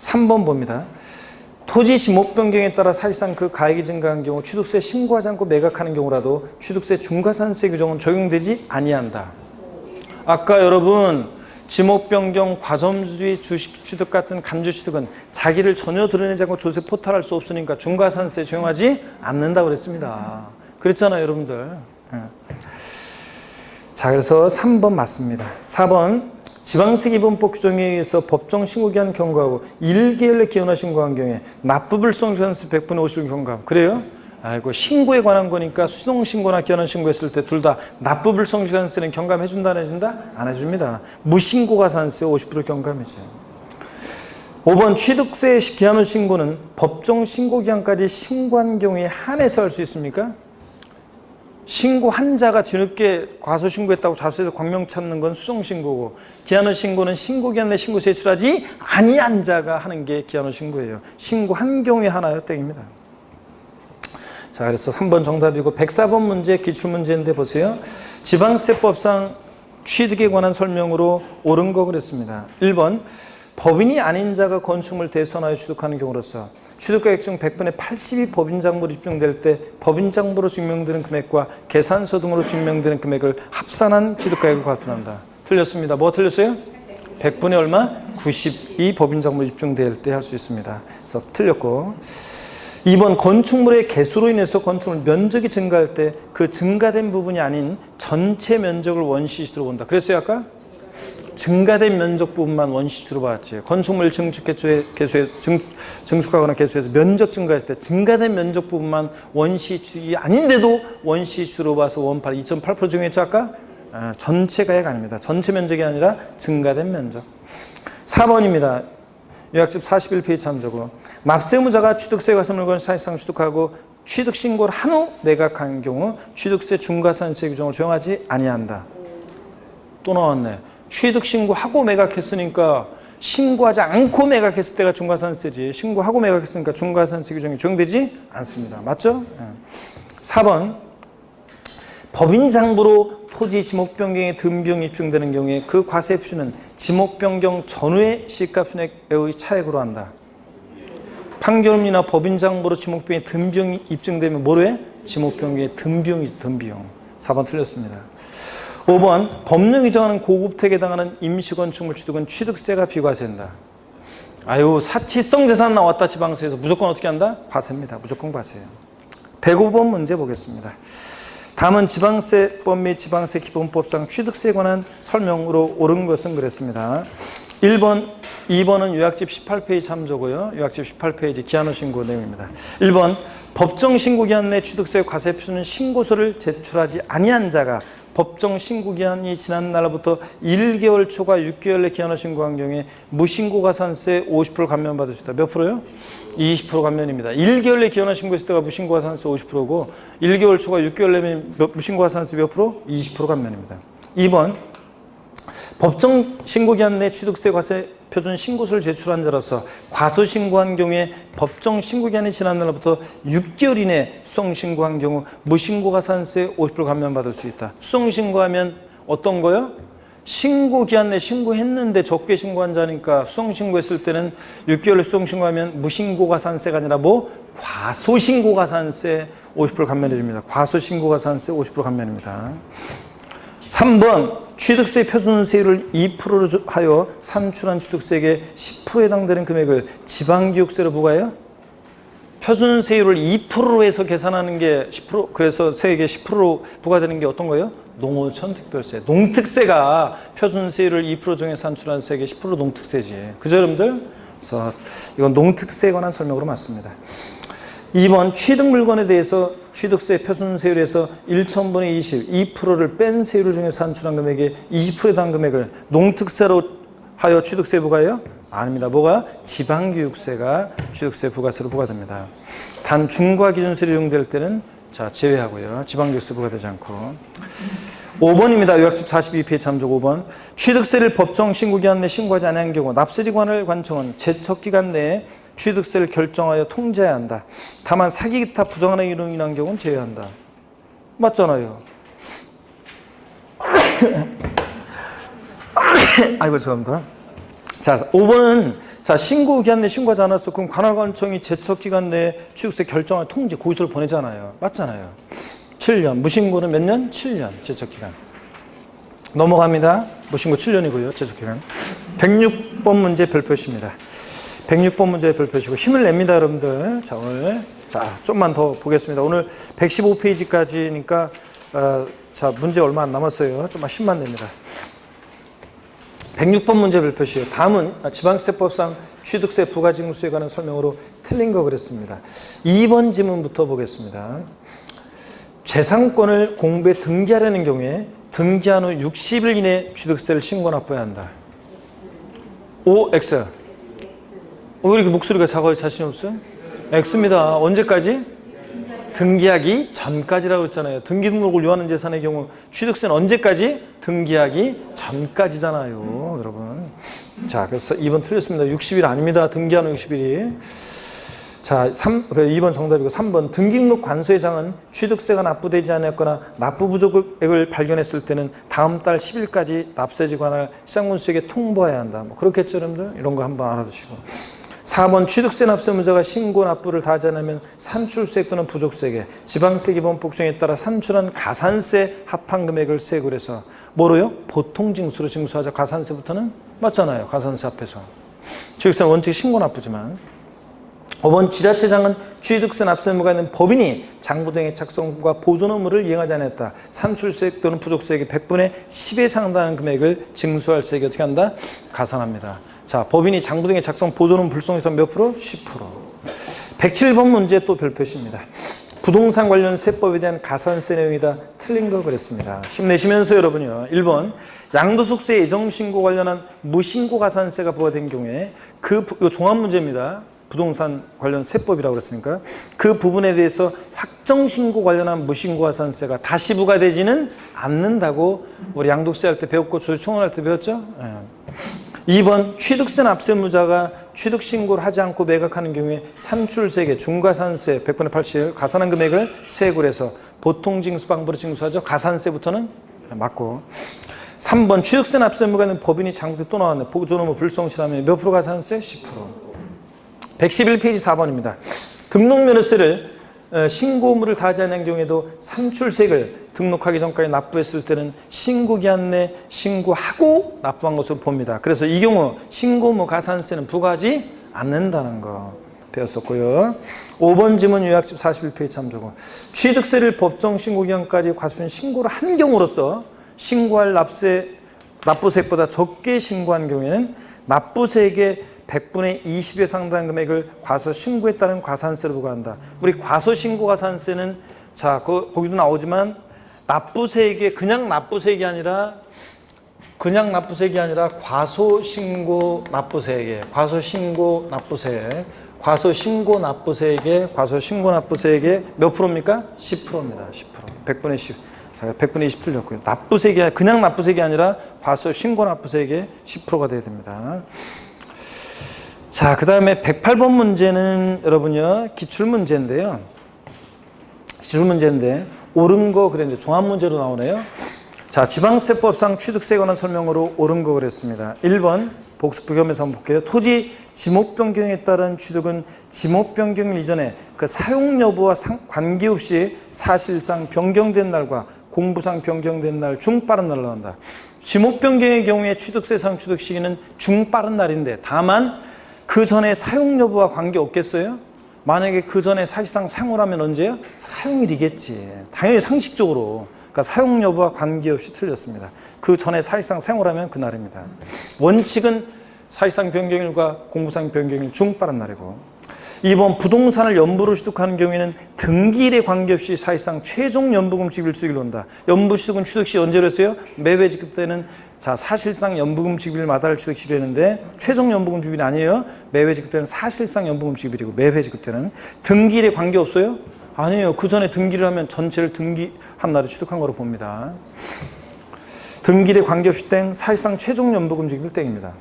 3번 봅니다. 토지 지목 변경에 따라 사실상 그 가액이 증가한 경우 취득세 신고하지 않고 매각하는 경우라도 취득세 중과산세 규정은 적용되지 아니한다. 아까 여러분 지목 변경, 과점주의 주식 취득 같은 간주 취득은 자기를 전혀 드러내지 않고 조세 포탈할 수 없으니까 중과산세 적용하지 않는다고 그랬습니다. 그랬잖아요, 여러분들. 자, 그래서 3번 맞습니다. 4번 지방세기본법 규정에 의해서 법정 신고기한 경과하고 1개월 내 기한화 신고한 경우에 납부불성기한세 100분의 50을 경과함. 그래요? 아이고 신고에 관한 거니까 수동신고나 기한화 신고했을 때 둘 다 납부불성시간세는 경감해준다 안 해준다? 안 해줍니다. 무신고가산세 50% 경감이죠. 5번 취득세 기한화 신고는 법정 신고기한까지 신고한 경우에 한해서 할 수 있습니까? 신고한 자가 뒤늦게 과소신고했다고 자수해서 광명 찾는 건 수정신고고 기한후 신고는 신고기한 내 신고 제출하지 아니한 자가 하는 게 기한후 신고예요. 신고한 경우에 하나요? 땡입니다. 자, 그래서 3번 정답이고 104번 문제 기출문제인데 보세요. 지방세법상 취득에 관한 설명으로 옳은 거 그랬습니다. 1번 법인이 아닌 자가 건축물을 대선하여 취득하는 경우로서 취득가액 중 100분의 80이 법인장부로 입증될 때 법인장부로 증명되는 금액과 계산서 등으로 증명되는 금액을 합산한 취득가액을 과표한다. 틀렸습니다. 뭐 틀렸어요? 100분의 얼마? 90이 법인장부로 입증될 때 할 수 있습니다. 그래서 틀렸고 2번 건축물의 개수로 인해서 건축물 면적이 증가할 때 그 증가된 부분이 아닌 전체 면적을 원시수로 본다. 그랬어요 아까? 증가된 면적 부분만 원시수로 봤지. 건축물 증축하거나 개수해서 면적 증가했을 때 증가된 면적 부분만 원시수이 아닌데도 원시수로 봐서 원팔 2.8% 중요했죠 아까? 전체 가액 아닙니다. 전체 면적이 아니라 증가된 면적. 4번입니다. 요약집 41페이지 참조고 납세의무자가 취득세 과세물건을 사실상 취득하고 취득신고를 한 후 매각한 경우 취득세 중과산세 규정을 적용하지 아니한다. 또 나왔네. 취득신고하고 매각했으니까 신고하지 않고 매각했을 때가 중과산세지 신고하고 매각했으니까 중과산세 규정이 적용되지 않습니다. 맞죠? 4번 법인장부로 토지 지목 변경의 등비용이 입증되는 경우에 그 과세 표시는 지목 변경 전후의 시가편액의 차액으로 한다. 판결문이나 법인장부로 지목 변경의 등비용이 입증되면 뭐로 해? 지목 변경의 등비용이지 등비용. 4번 틀렸습니다. 5번 법령이 정하는 고급택에 해당하는 임시건축물 취득은 취득세가 비과세된다. 아유 사치성 재산 나왔다 지방세에서 무조건 어떻게 한다? 과세입니다. 무조건 과세예요. 105번 문제 보겠습니다. 다음은 지방세법 및 지방세 기본법상 취득세에 관한 설명으로 옳은 것은 그랬습니다. 1번, 2번은 요약집 18페이지 참조고요. 요약집 18페이지 기한후 신고 내용입니다. 1번 법정 신고기한 내 취득세 과세 표시는 신고서를 제출하지 아니한 자가 법정 신고기한이 지난 날로부터 1개월 초과 6개월 내 기한후 신고한 경우에 무신고가산세 50% 감면받을 수 있다. 몇 프로요? 20% 감면입니다. 1개월 내 기한후 신고했을 때가 무신고가산세 50%고 1개월 초과 6개월 내면 무신고가산세 몇 프로? 20% 감면입니다. 2번 법정 신고기한 내 취득세 과세 표준 신고서를 제출한 자로서 과소신고한 경우에 법정 신고기한이 지난 날로부터 6개월 이내 수송신고한 경우 무신고가산세 50% 감면받을 수 있다. 수송신고하면 어떤 거요? 신고기한 내 신고했는데 적게 신고한 자니까 수송신고했을 때는 6개월 수송신고하면 무신고가산세가 아니라 뭐? 과소신고가산세 50% 감면해 줍니다. 과소신고가산세 50% 감면입니다. 3번 취득세 표준세율을 2%로 하여 산출한 취득세액의 10%에 해당되는 금액을 지방교육세로 부과해요. 표준세율을 2%로 해서 계산하는 게 10%, 그래서 세액의 10%로 부과되는 게 어떤 거예요? 농어촌 특별세. 농특세가 표준세율을 2% 중에 산출한 세액의 10% 농특세지. 그죠 여러분들? 그래서 이건 농특세에 관한 설명으로 맞습니다. 2번 취득 물건에 대해서 취득세 표준세율에서 1,000분의 20, 2%를 뺀 세율을 중에 산출한 금액의 20%에 해당하는 금액을 농특세로 하여 취득세 부과해요? 아닙니다. 뭐가? 지방교육세가 취득세 부과세로 부과됩니다. 단 중과기준세로 이용될 때는 자 제외하고요. 지방교육세 부과되지 않고. 5번입니다. 요약집 42페이지 참조 5번. 취득세를 법정 신고기한 내에 신고하지 않은 경우 납세지관을 관청은 제척기간 내에 취득세를 결정하여 통제해야 한다. 다만 사기 기타 부정한 행위로 인한 경우는 제외한다. 맞잖아요. 아이고 죄송합니다. 자 5번은 자 신고기한 내에 신고하지 않았어. 그럼 관할관청이 제척기간 내에 취득세 결정하여 통제 고의서를 보내잖아요. 맞잖아요. 7년. 무신고는 몇 년? 7년. 제척기간. 넘어갑니다. 무신고 7년이고요. 제척기간. 106번 문제 별표시입니다. 106번 문제 별표시고 힘을 냅니다 여러분들. 자 오늘 자 좀만 더 보겠습니다. 오늘 115페이지까지니까 자 문제 얼마 안 남았어요. 좀만 힘만 냅니다. 106번 문제 별표시요. 다음은 지방세법상 취득세 부가징수에 관한 설명으로 틀린 거 그랬습니다. 2번 지문부터 보겠습니다. 재산권을 공부에 등기하려는 경우에 등기한 후 60일 이내 취득세를 신고 납부해야 한다. O, X. 왜 이렇게 목소리가 작아요? 자신 없어요? X입니다. 언제까지? 등기하기 전까지라고 했잖아요. 등기등록을 요하는 재산의 경우 취득세는 언제까지? 등기하기 전까지잖아요. 여러분. 자, 그래서 2번 틀렸습니다. 60일 아닙니다. 등기한 후 60일이. 자, 2번 정답이고 3번 등기록 관소회장은 취득세가 납부되지 않았거나 납부 부족액을 발견했을 때는 다음 달 10일까지 납세지 관할 시장군수에게 통보해야 한다. 뭐 그렇겠죠, 여러분들? 이런 거 한번 알아두시고. 4번 취득세 납세무자가 신고 납부를 다 하지 않으면 산출세 또는 부족세액에 지방세 기본 법정에 따라 산출한 가산세 합한 금액을 세액을 해서 뭐로요? 보통징수로 징수하자. 가산세부터는 맞잖아요. 가산세 합해서. 취득세는 원칙 신고 납부지만. 5번 지자체장은 취득세 납세의무가 있는 법인이 장부등의 작성과 보존 의무를 이행하지 않았다. 산출세액 또는 부족세액의 100분의 10에 상당한 금액을 징수할 세액이 어떻게 한다? 가산합니다. 자, 법인이 장부등의 작성 보존 의무 불성실한 몇 프로? 10%. 107번 문제 또 별표시입니다. 부동산 관련 세법에 대한 가산세 내용이다. 틀린 거 그랬습니다. 힘내시면서 여러분요. 1번 양도소득세 예정신고 관련한 무신고 가산세가 부과된 경우에 이거 종합문제입니다. 부동산 관련 세법이라고 그랬으니까 그 부분에 대해서 확정신고 관련한 무신고 가산세가 다시 부과되지는 않는다고 우리 양도세 할 때 배웠고 조정을 할 때 배웠죠. 2번 취득세 납세무자가 취득신고를 하지 않고 매각하는 경우에 산출세액의 중과산세 100분의 80 가산한 금액을 세액으로 해서 보통징수 방법으로 징수하죠. 가산세부터는 맞고. 3번 취득세 납세의무가 있는 법인이 장부에 또 나왔네. 보존 의무 불성실하면 몇 프로 가산세? 10%. 111페이지 4번입니다. 등록면허세를 신고 의무를 다하지 않는 경우에도 산출세액을 등록하기 전까지 납부했을 때는 신고기한 내 신고하고 납부한 것으로 봅니다. 그래서 이 경우 신고 의무 가산세는 부과하지 않는다는 거 배웠었고요. 5번 지문 요약집 41페이지 참조고 취득세를 법정 신고기한까지 과소평 신고를 한 경우로서 신고할 납부세액보다 적게 신고한 경우에는 납부세액의 100분의 20에 상당한 금액을 과소신고에 따른 과산세로 부과한다. 우리 과소신고 가산세는 자, 거기도 나오지만 납부세액의 그냥 납부세액이 아니라 과소신고 납부세액의 몇 프로입니까? 10%입니다. 10%. 100분의 10. 자, 100분의 20 틀렸고요. 납부세액이 그냥 납부세액이 아니라 과소신고 납부세액의 10%가 돼야 됩니다. 자, 그 다음에 108번 문제는 여러분요, 기출문제인데, 옳은 거 그랬는데 종합문제로 나오네요. 자, 지방세법상 취득세에 관한 설명으로 옳은 거 그랬습니다. 1번, 복습 부겸해서 한번 볼게요. 토지 지목 변경에 따른 취득은 지목 변경 이전에 그 사용 여부와 관계없이 사실상 변경된 날과 공부상 변경된 날 중 빠른 날로 한다. 지목 변경의 경우에 취득세상 취득 시기는 중 빠른 날인데 다만 그 전에 사용 여부와 관계 없겠어요? 만약에 그 전에 사실상 사용을 하면 언제요? 사용일이겠지. 당연히 상식적으로. 그러니까 사용 여부와 관계없이 틀렸습니다. 그 전에 사실상 사용을 하면 그날입니다. 원칙은 사실상 변경일과 공부상 변경일 중 빠른 날이고 2번 부동산을 연부로 취득하는 경우에는 등기일에 관계없이 사실상 최종 연부금 지급일 취득일로 한다. 연부 취득은 취득 시 언제로 했어요? 매회 지급 때는 자, 사실상 연부금 지급일 마다를 취득 시로 했는데 최종 연부금 지급일이 아니에요. 매회 지급 때는 사실상 연부금 지급일이고 매회 지급 때는 등기일에 관계없어요? 아니에요. 그 전에 등기를 하면 전체를 등기한 날을 취득한 거로 봅니다. 등기일에 관계없이 땡 사실상 최종 연부금 지급일 땡입니다.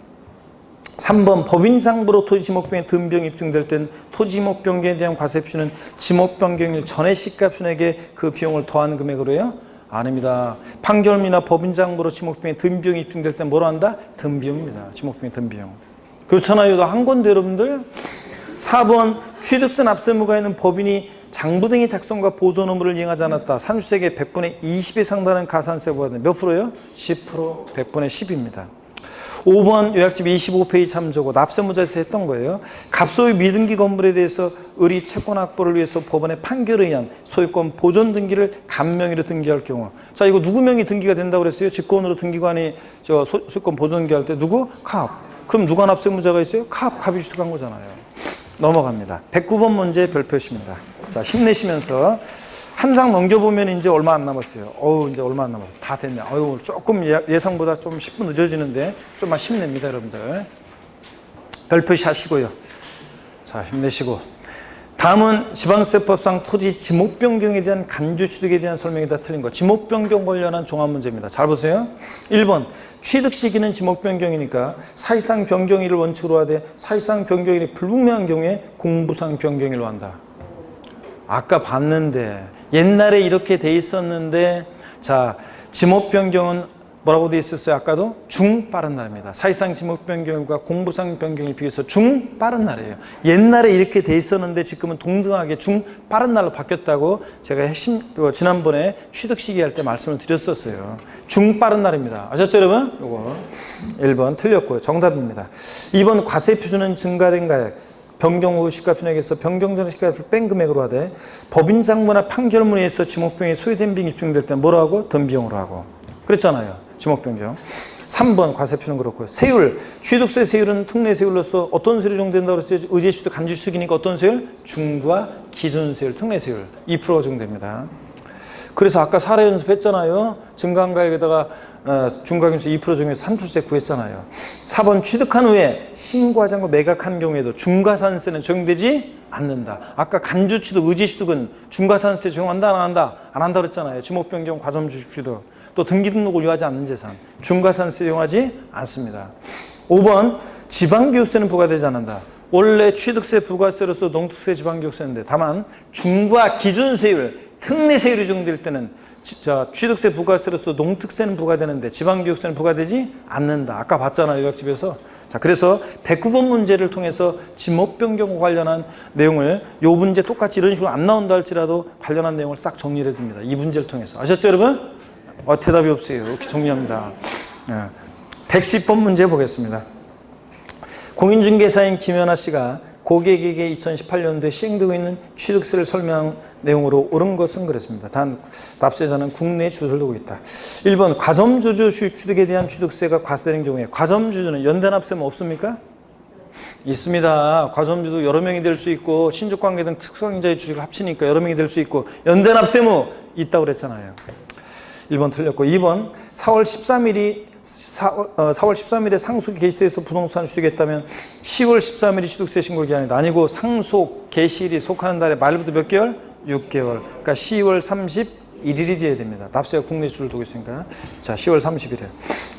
3번 법인 장부로 토지 지목 변경에 등비용이 입증될 땐 토지 지목 변경에 대한 과세 표시는 지목 변경일 전에 시가순액에 그 비용을 더하는 금액으로 해요? 아닙니다. 판결문이나 법인 장부로 지목 변경에 등비용이 입증될 땐 뭐로 한다? 등비용입니다. 지목 변경 등비용. 그렇잖아요. 한 건데 여러분들. 4번 취득세 납세의무가 있는 법인이 장부 등의 작성과 보존 의무를 이행하지 않았다. 산출세액의 100분의 20에 상당한 가산세가 부과된다. 몇 프로예요? 10%, 100분의 10입니다. 5번 요약집 25페이지 참조고 납세무자에서 했던 거예요. 갑소유 미등기 건물에 대해서 의리 채권 확보를 위해서 법원의 판결에 의한 소유권 보존 등기를 간명의로 등기할 경우. 자, 이거 누구 명의 등기가 된다고 그랬어요? 직권으로 등기관이 소유권 보존 등기할 때 누구? 갑. 그럼 누가 납세무자가 있어요? 갑이 취득한 거잖아요. 넘어갑니다. 109번 문제 별표십니다. 자, 힘내시면서 한 장 넘겨보면 이제 얼마 안 남았어요. 이제 얼마 안 남았어요. 다 됐네. 조금 예상보다 좀 10분 늦어지는데 좀만 힘냅니다, 여러분들. 별표시 하시고요. 자, 힘내시고. 다음은 지방세법상 토지 지목 변경에 대한 간주 취득에 대한 설명이 다 틀린 거. 지목 변경 관련한 종합 문제입니다. 잘 보세요. 1번 취득 시기는 지목 변경이니까 사실상 변경일을 원칙으로 하되 사실상 변경일이 불분명한 경우에 공부상 변경일로 한다. 아까 봤는데 옛날에 이렇게 돼 있었는데 자 지목 변경은 뭐라고 돼 있었어요? 아까도 중 빠른 날입니다. 사실상 지목 변경일과 공부상 변경일 비교해서 중 빠른 날이에요. 옛날에 이렇게 돼 있었는데 지금은 동등하게 중 빠른 날로 바뀌었다고 제가 핵심 지난번에 취득 시기 할 때 말씀을 드렸었어요. 중 빠른 날입니다. 아셨죠 여러분? 요거 1번 틀렸고요. 정답입니다. 2번 과세 표준은 증가된 가액 변경 후 시가편액에서 변경 전 시가를 뺀 금액으로 하되 법인상무나 판결문에 의해서 지목병이 소요된 비용이 입증될 때는 뭐로 하고? 덤비용으로 하고 그랬잖아요. 지목변경. 3번 과세표는 그렇고요. 세율, 취득세 세율은 특례 세율로서 어떤 세율이 적용된다고 했어요? 의제취득 간주취득이니까 어떤 세율? 중과 기준세율, 특례 세율 2%가 적용됩니다. 그래서 아까 사례 연습했잖아요. 증가한가액에다가 중과기준세 2% 적용해서 산출세 구했잖아요. 4번 취득한 후에 신고하지 않고 매각한 경우에도 중과산세는 적용되지 않는다. 아까 간주취득, 의제취득은 중과산세 적용한다 안 한다? 안 한다 그랬잖아요. 지목변경, 과점주식취득. 또 등기등록을 요하지 않는 재산, 중과산세 이용하지 않습니다. 5번 지방교육세는 부과되지 않는다. 원래 취득세 부가세로서 농특세 지방교육세인데 다만 중과 기준세율, 특례세율이 적용될 때는 취득세 부가세로서 농특세는 부과되는데 지방교육세는 부과되지 않는다. 아까 봤잖아요. 요약집에서. 자, 그래서 109번 문제를 통해서 지목변경 관련한 내용을 요 문제 똑같이 이런 식으로 안 나온다 할지라도 관련한 내용을 싹 정리를 해줍니다. 이 문제를 통해서. 아셨죠 여러분? 대답이 없어요. 이렇게 정리합니다. 110번 문제 보겠습니다. 공인중개사인 김연아 씨가 고객에게 2018년도에 시행되고 있는 취득세를 설명한 내용으로 옳은 것은 그랬습니다. 단 납세자는 국내에 주소를 두고 있다. 1번 과점주주 취득에 대한 취득세가 과세되는 경우에 과점주주는 연대납세는 없습니까? 있습니다. 과점주도 여러 명이 될 수 있고 신족관계 등 특수관계자의 주식을 합치니까 여러 명이 될 수 있고 연대납세무 있다고 그랬잖아요. 1번 틀렸고 2번 4월 13일에 상속 게시돼서 부동산 취득했다면 10월 13일이 취득세 신고 기한이다. 아니고 상속 게시일이 속하는 달에 말부터 몇 개월? 6개월. 그러니까 10월 31일이 돼야 됩니다. 납세가 국내 주를 두고 있으니까. 자, 10월 31일.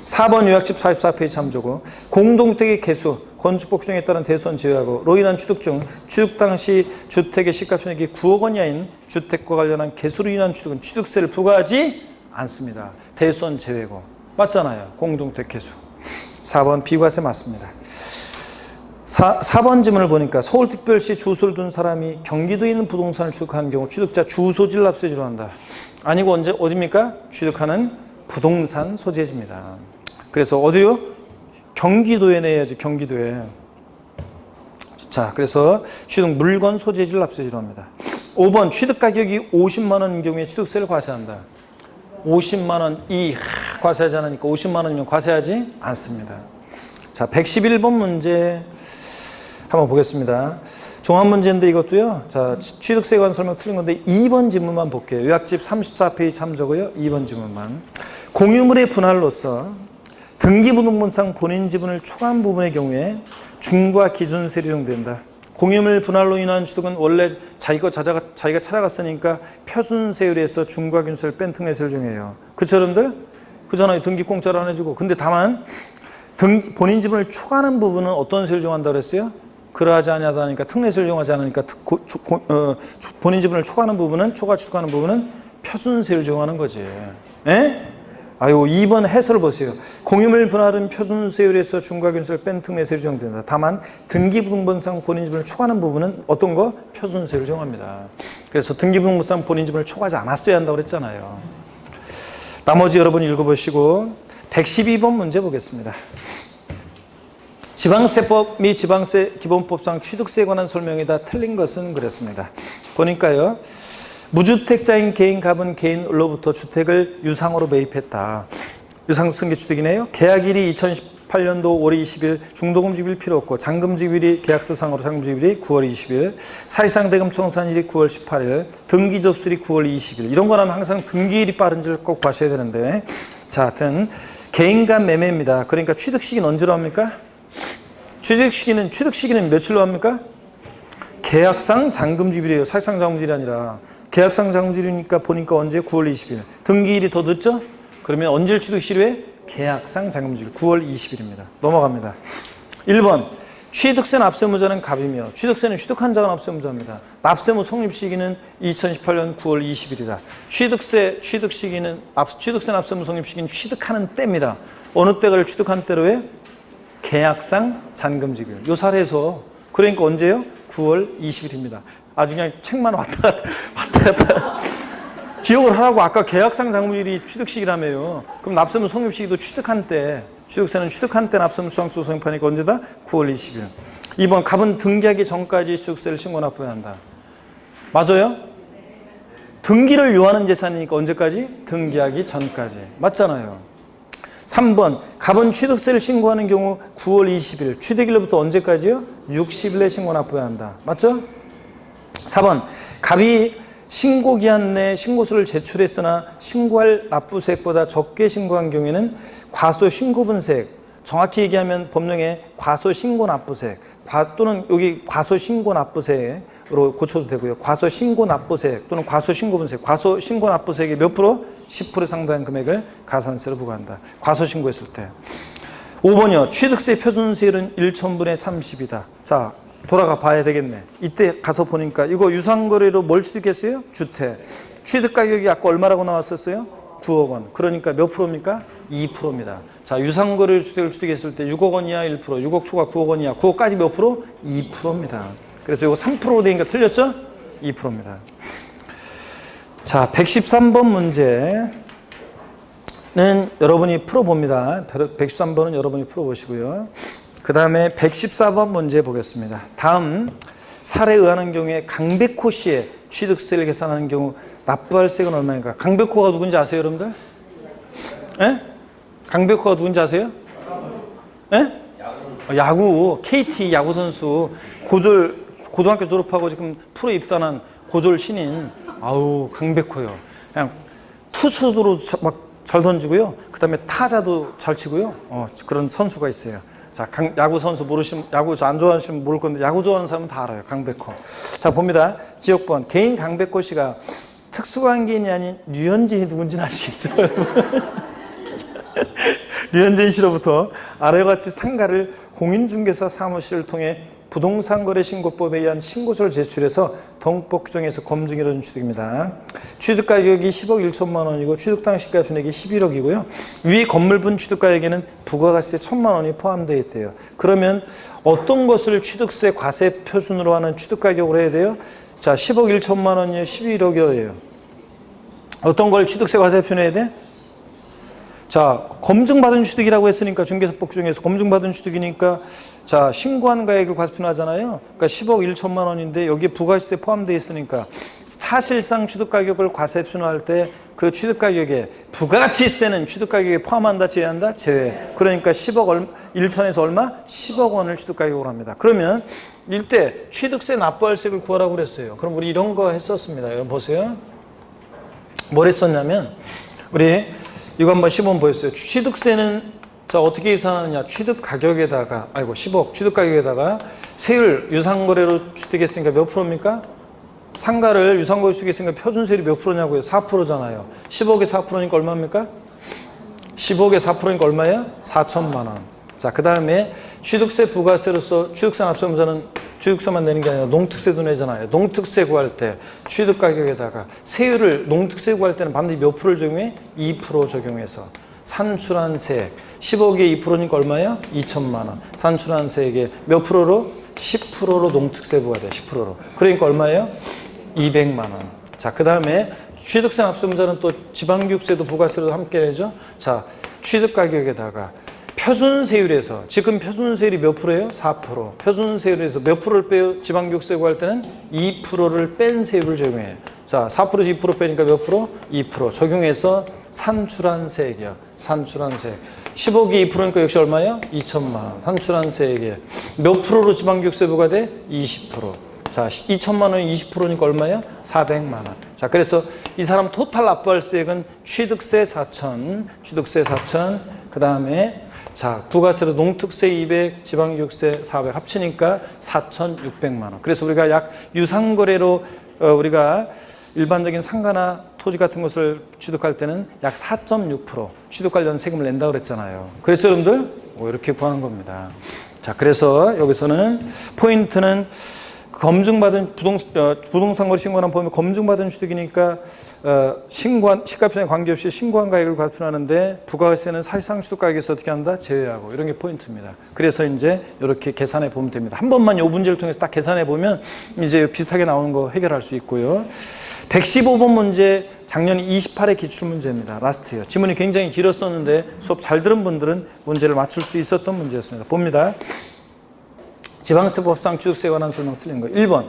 4번 요약집 44페이지 참조고 공동주택의 개수, 건축법 규정에 따른 대손 제외하고 로 인한 취득 중 취득 당시 주택의 시가총액이 9억 원 이하인 주택과 관련한 개수로 인한 취득은 취득세를 부과하지 않습니다. 대손 제외고. 맞잖아요. 공동주택 개수. 4번 비과세 맞습니다. 4번 질문을 보니까 서울특별시 주소를 둔 사람이 경기도에 있는 부동산을 취득하는 경우 취득자 주소지를 납세지로 한다. 아니고 언제 어디입니까? 취득하는 부동산 소재지입니다. 그래서 어디요? 경기도에 내야지. 경기도에. 자, 그래서 취득 물건 소재지를 납세지로 합니다. 5번 취득 가격이 50만 원인 경우에 취득세를 과세한다. 50만 원 과세하지 않으니까 50만 원이면 과세하지 않습니다. 자, 111번 문제 한번 보겠습니다. 종합 문제인데 이것도요. 자, 취득세에 관한 설명 틀린 건데 2번 지문만 볼게요. 요약집 34페이지 참조고요. 2번 지문만. 공유물의 분할로서 등기부등본상 본인 지분을 초과한 부분의 경우에 중과 기준세율이 적용된다. 공유물 분할로 인한 취득은 원래 자기가 찾아갔으니까 표준세율에서 중과 기준세를 뺀 특례세를 적용해요. 그쵸 여러분들? 그잖아요. 등기 공짜로 안 해주고. 근데 다만 본인 지분을 초과하는 부분은 어떤 세율을 적용한다고 그랬어요? 그러하지 않냐다니까 특례세를 적용하지 않으니까 본인 지분을 초과하는 부분은 취득하는 부분은 표준세율을 적용하는 거지. 에? 아유, 2번 해설을 보세요. 공유물 분할은 표준세율에서 중과기준세를 뺀 특례세율이 적용된다. 다만 등기부등본상 본인 지분을 초과하는 부분은 어떤 거? 표준세율을 적용합니다. 그래서 등기부등본상 본인 지분을 초과하지 않았어야 한다고 그랬잖아요. 나머지 여러분 읽어보시고 112번 문제 보겠습니다. 지방세법 및 지방세 기본법상 취득세에 관한 설명이 다 틀린 것은 그랬습니다. 보니까요. 무주택자인 개인 갑은 개인으로부터 주택을 유상으로 매입했다. 유상승계취득이네요. 계약일이 2018년도 5월 20일, 중도금지일 필요 없고 잔금지일이 계약서상으로 잔금지일이 9월 20일, 사실상 대금 청산일이 9월 18일, 등기 접수일이 9월 20일. 이런 거라면 항상 등기일이 빠른지를 꼭 봐셔야 되는데, 자, 하여튼 개인 간 매매입니다. 그러니까 취득 시기는 언제로 합니까? 취득 시기는 며칠로 합니까? 계약상 잔금지율이에요. 사실상 잔금지율이 아니라. 계약상 잔금지율이니까 보니까 언제? 9월 20일. 등기일이 더 늦죠? 그러면 언제 취득 시효에? 계약상 잔금지율 9월 20일입니다. 넘어갑니다. 1번. 취득세 납세무자는 갑이며 취득세는 취득한 자가 납세무자입니다. 납세무 성립 시기는 2018년 9월 20일이다. 취득세 납세무 성립 시기는 취득하는 때입니다. 어느 때를 취득한 때로 해? 계약상 잔금지율. 요 사례에서 그러니까 언제요? 9월 20일입니다. 아주 그냥 책만 왔다 갔다 기억을 하라고. 아까 계약상 잔금지율이 취득 시기라며요. 그럼 납세무 성립 시기도 취득한 때, 취득세는 취득한 때 납세무 수상수 성립하니까 언제다? 9월 20일. 2번 갑은 등기하기 전까지 취득세를 신고 납부해야 한다. 맞아요? 등기를 요하는 재산이니까 언제까지? 등기하기 전까지. 맞잖아요. 3번 갑은 취득세를 신고하는 경우 9월 20일, 취득일로부터 언제까지요? 60일에 신고 납부해야 한다. 맞죠? 4번 갑이 신고기한 내 신고서를 제출했으나 신고할 납부세액보다 적게 신고한 경우에는 과소신고분세액, 정확히 얘기하면 법령에 과소신고납부세액 또는 여기 과소신고납부세액으로 고쳐도 되고요. 과소신고납부세액 또는 과소신고분세액, 과소신고납부세액의 몇 프로? 10% 상당한 금액을 가산세로 부과한다. 과소신고했을 때. 5번이요. 취득세 표준세율은 1천분의 30이다. 자, 돌아가 봐야 되겠네. 이때 가서 보니까 이거 유상거래로 뭘 취득했어요? 주택. 취득가격이 아까 얼마라고 나왔었어요? 9억 원. 그러니까 몇 프로입니까? 2%입니다. 자, 유상거래로 주택을 취득했을 때 6억 원 이하 1%, 6억 초과 9억 원 이하, 9억까지 몇 프로? 2%입니다. 그래서 이거 3%로 되니까 틀렸죠? 2%입니다. 자, 113번 문제는 여러분이 풀어봅니다. 113번은 여러분이 풀어보시고요. 그 다음에 114번 문제 보겠습니다. 다음 사례에 의하는 경우에 강백호 씨의 취득세를 계산하는 경우 납부할 세액은 얼마인가? 강백호가 누군지 아세요, 여러분들? 예? 강백호가 누군지 아세요? 예? 야구, KT 야구 선수, 고등학교 졸업하고 지금 프로 입단한 고졸 신인. 아우, 강백호요. 그냥 투수도 막 잘 던지고요. 그 다음에 타자도 잘 치고요. 그런 선수가 있어요. 자, 야구 선수 야구 안 좋아하시면 모를 건데, 야구 좋아하는 사람은 다 알아요. 강백호. 자, 봅니다. 지역번. 개인 강백호 씨가 특수관계인이 아닌 류현진이 누군지는 아시겠죠? 류현진 씨로부터 아래와 같이 상가를 공인중개사 사무실을 통해 부동산거래신고법에 의한 신고서를 제출해서 동법규정에서 검증이 이루어진 취득입니다. 취득가격이 10억 1천만 원이고 취득당 시가 준액이 11억이고요. 위 건물분 취득가액에는 부가가세 1천만 원이 포함되어 있대요. 그러면 어떤 것을 취득세 과세 표준으로 하는 취득가격으로 해야 돼요? 자, 10억 1천만 원이요, 11억이에요. 어떤 걸 취득세 과세 표준해야 돼? 자, 검증받은 취득이라고 했으니까 중개사법 규정에서 검증받은 취득이니까 자, 신고한 가액을 과세표준하잖아요. 그러니까 10억 1천만 원인데 여기에 부가세 부과되어 있으니까 사실상 취득가격을 과세표준할 때 그 취득가격에 부가가치세는 취득가격에 포함한다, 제외한다? 제외. 그러니까 10억 1천에서 얼마? 10억 원을 취득가격으로 합니다. 그러면 이때 취득세 납부할 세액을 구하라고 그랬어요. 그럼 우리 이런 거 했었습니다. 여러분 보세요. 뭘 했었냐면 우리 이거 한번 시범 보였어요. 취득세는 자, 어떻게 계산하느냐. 취득 가격에다가, 10억 취득 가격에다가 세율 유상거래로 취득했으니까 몇 프로입니까? 상가를 유상거래로 취득했으니까 표준세율이 몇 프로냐고요? 4%잖아요. 10억에 4%니까 얼마입니까? 10억에 4%니까 얼마예요? 4천만 원. 자, 그 다음에 취득세 부가세로서 취득세 납세무자는 취득세만 내는 게 아니라 농특세도 내잖아요. 농특세 구할 때 취득 가격에다가 세율을 농특세 구할 때는 반드시 몇 프로를 적용해? 2% 적용해서 산출한 세액 10억에 2%니까 얼마예요? 2천만 원. 산출한 세액에 몇 프로로? 10%로 농특세 부과돼. 10%로. 그러니까 얼마예요? 200만 원. 자, 그 다음에 취득세 납세무자는 또 지방교육세도 부가세도 함께 내죠. 자, 취득 가격에다가 표준세율에서 지금 표준세율이 몇 프로예요? 4%. 표준세율에서 몇 프로를 빼요? 지방교육세 구할 때는 2%를 뺀 세율을 적용해요. 자, 4%에서 2% 빼니까 몇 프로? 2% 적용해서 산출한 세액이요. 산출한 세액. 10억이 2%니까 역시 얼마예요? 2천만 원. 산출한 세액에 몇 프로로 지방교육세 부과돼? 20%. 자, 2천만 원이 20%니까 얼마예요? 400만 원. 자, 그래서 이 사람 토탈 납부할 세액은 취득세 4천, 취득세 4천, 그 다음에 자, 부가세로 농특세 200, 지방교육세 400 합치니까 4,600만 원. 그래서 우리가 약 유상거래로 우리가 일반적인 상가나 토지 같은 것을 취득할 때는 약 4.6% 취득 관련 세금을 낸다고 그랬잖아요. 그래서 여러분들 이렇게 구하는 겁니다. 자, 그래서 여기서는 포인트는 검증받은 부동산 거래 신고란 보면 검증받은 취득이니까 시가편에 관계없이 신고한 가액을 과표하는데 부가세는 사실상 취득가액에서 어떻게 한다? 제외하고 이런 게 포인트입니다. 그래서 이제 이렇게 계산해 보면 됩니다. 한 번만 이 문제를 통해서 딱 계산해 보면 이제 비슷하게 나오는 거 해결할 수 있고요. 115번 문제 작년 28회 기출문제입니다. 라스트예요. 지문이 굉장히 길었었는데 수업 잘 들은 분들은 문제를 맞출 수 있었던 문제였습니다. 봅니다. 지방세법상 취득세에 관한 설명 틀린 거. 1번.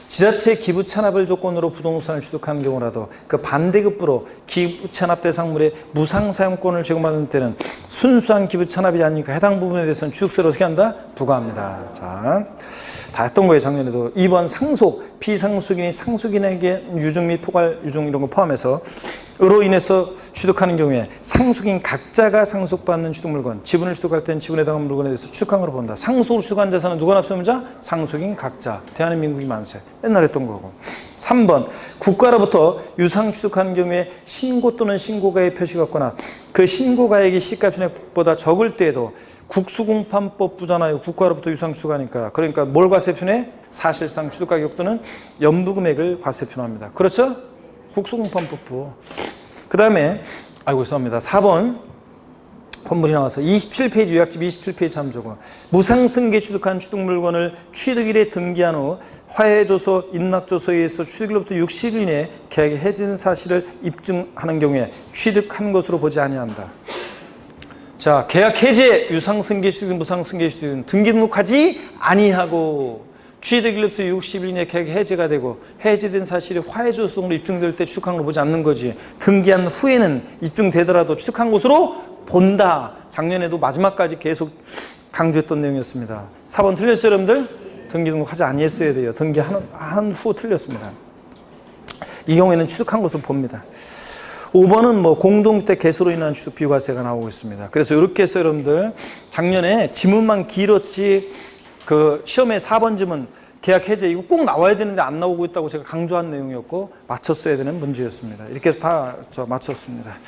지자체 기부 찬합을 조건으로 부동산을 취득하는 경우라도 그 반대급부로 기부 찬합 대상물의 무상 사용권을 제공받는 때는 순수한 기부 찬합이 아니니까 해당 부분에 대해서는 취득세를 어떻게 한다? 부과합니다. 자, 다 했던 거예요, 작년에도. 2번 상속, 비상속인이 상속인에게 유증 및 포괄 유증 이런 거 포함해서 으로 인해서 취득하는 경우에 상속인 각자가 상속받는 취득물건, 지분을 취득할 때는 지분에 해당하는 물건에 대해서 취득한 걸로 본다. 상속을 취득한 자산은 누가 납세의무자? 상속인 각자. 대한민국이 만세. 맨날 했던 거고. 3번 국가로부터 유상 취득하는 경우에 신고 또는 신고가액 표시가 없거나 그 신고가액이 시가편액보다 적을 때에도 국수공판법 부잖아요. 국가로부터 유상 취득하니까. 그러니까 뭘 과세표내? 사실상 취득가격 또는 연부금액을 과세표합니다. 그렇죠? 국수공판법부. 그 다음에 죄송합니다. 4번 본문이 나와서 27페이지 요약집 27페이지 참조고 무상승계 취득한 취득물건을 취득일에 등기한 후 화해조서, 인락조서에 의해서 취득일로부터 60일 이내에 계약이 해지는 사실을 입증하는 경우에 취득한 것으로 보지 아니한다. 자, 계약 해제, 유상승계 취득, 무상승계 취득은 등기 등록하지 아니하고 취득일로부터 60일 이내에 계약이 해제가 되고 해제된 사실이 화해조서 등으로 입증될 때 취득한 걸 보지 않는 거지. 등기한 후에는 입증되더라도 취득한 것으로 본다. 작년에도 마지막까지 계속 강조했던 내용이었습니다. 4번 틀렸어요, 여러분들? 등기 등록하지 아니했어야 돼요. 등기한 후 틀렸습니다. 이 경우에는 취득한 것을 봅니다. 5번은 공동주택 개소로 인한 취득 비과세가 나오고 있습니다. 그래서 이렇게 해서 여러분들 작년에 지문만 길었지 그 시험에 4번 지문 계약 해제 이거 꼭 나와야 되는데 안 나오고 있다고 제가 강조한 내용이었고 맞췄어야 되는 문제였습니다. 이렇게 해서 다 맞췄습니다.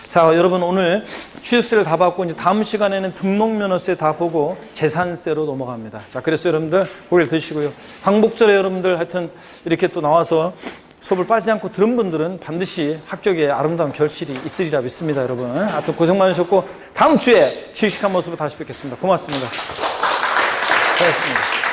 자, 여러분 오늘 취득세를 다 받고 이제 다음 시간에는 등록면허세 다 보고 재산세로 넘어갑니다. 자, 그래서 여러분들 고개를 드시고요. 광복절에 여러분들 하여튼 이렇게 또 나와서 수업을 빠지지 않고 들은 분들은 반드시 합격에 아름다운 결실이 있으리라 믿습니다, 여러분. 하여튼 고생 많으셨고 다음 주에 씩씩한 모습으로 다시 뵙겠습니다. 고맙습니다. 고맙습니다.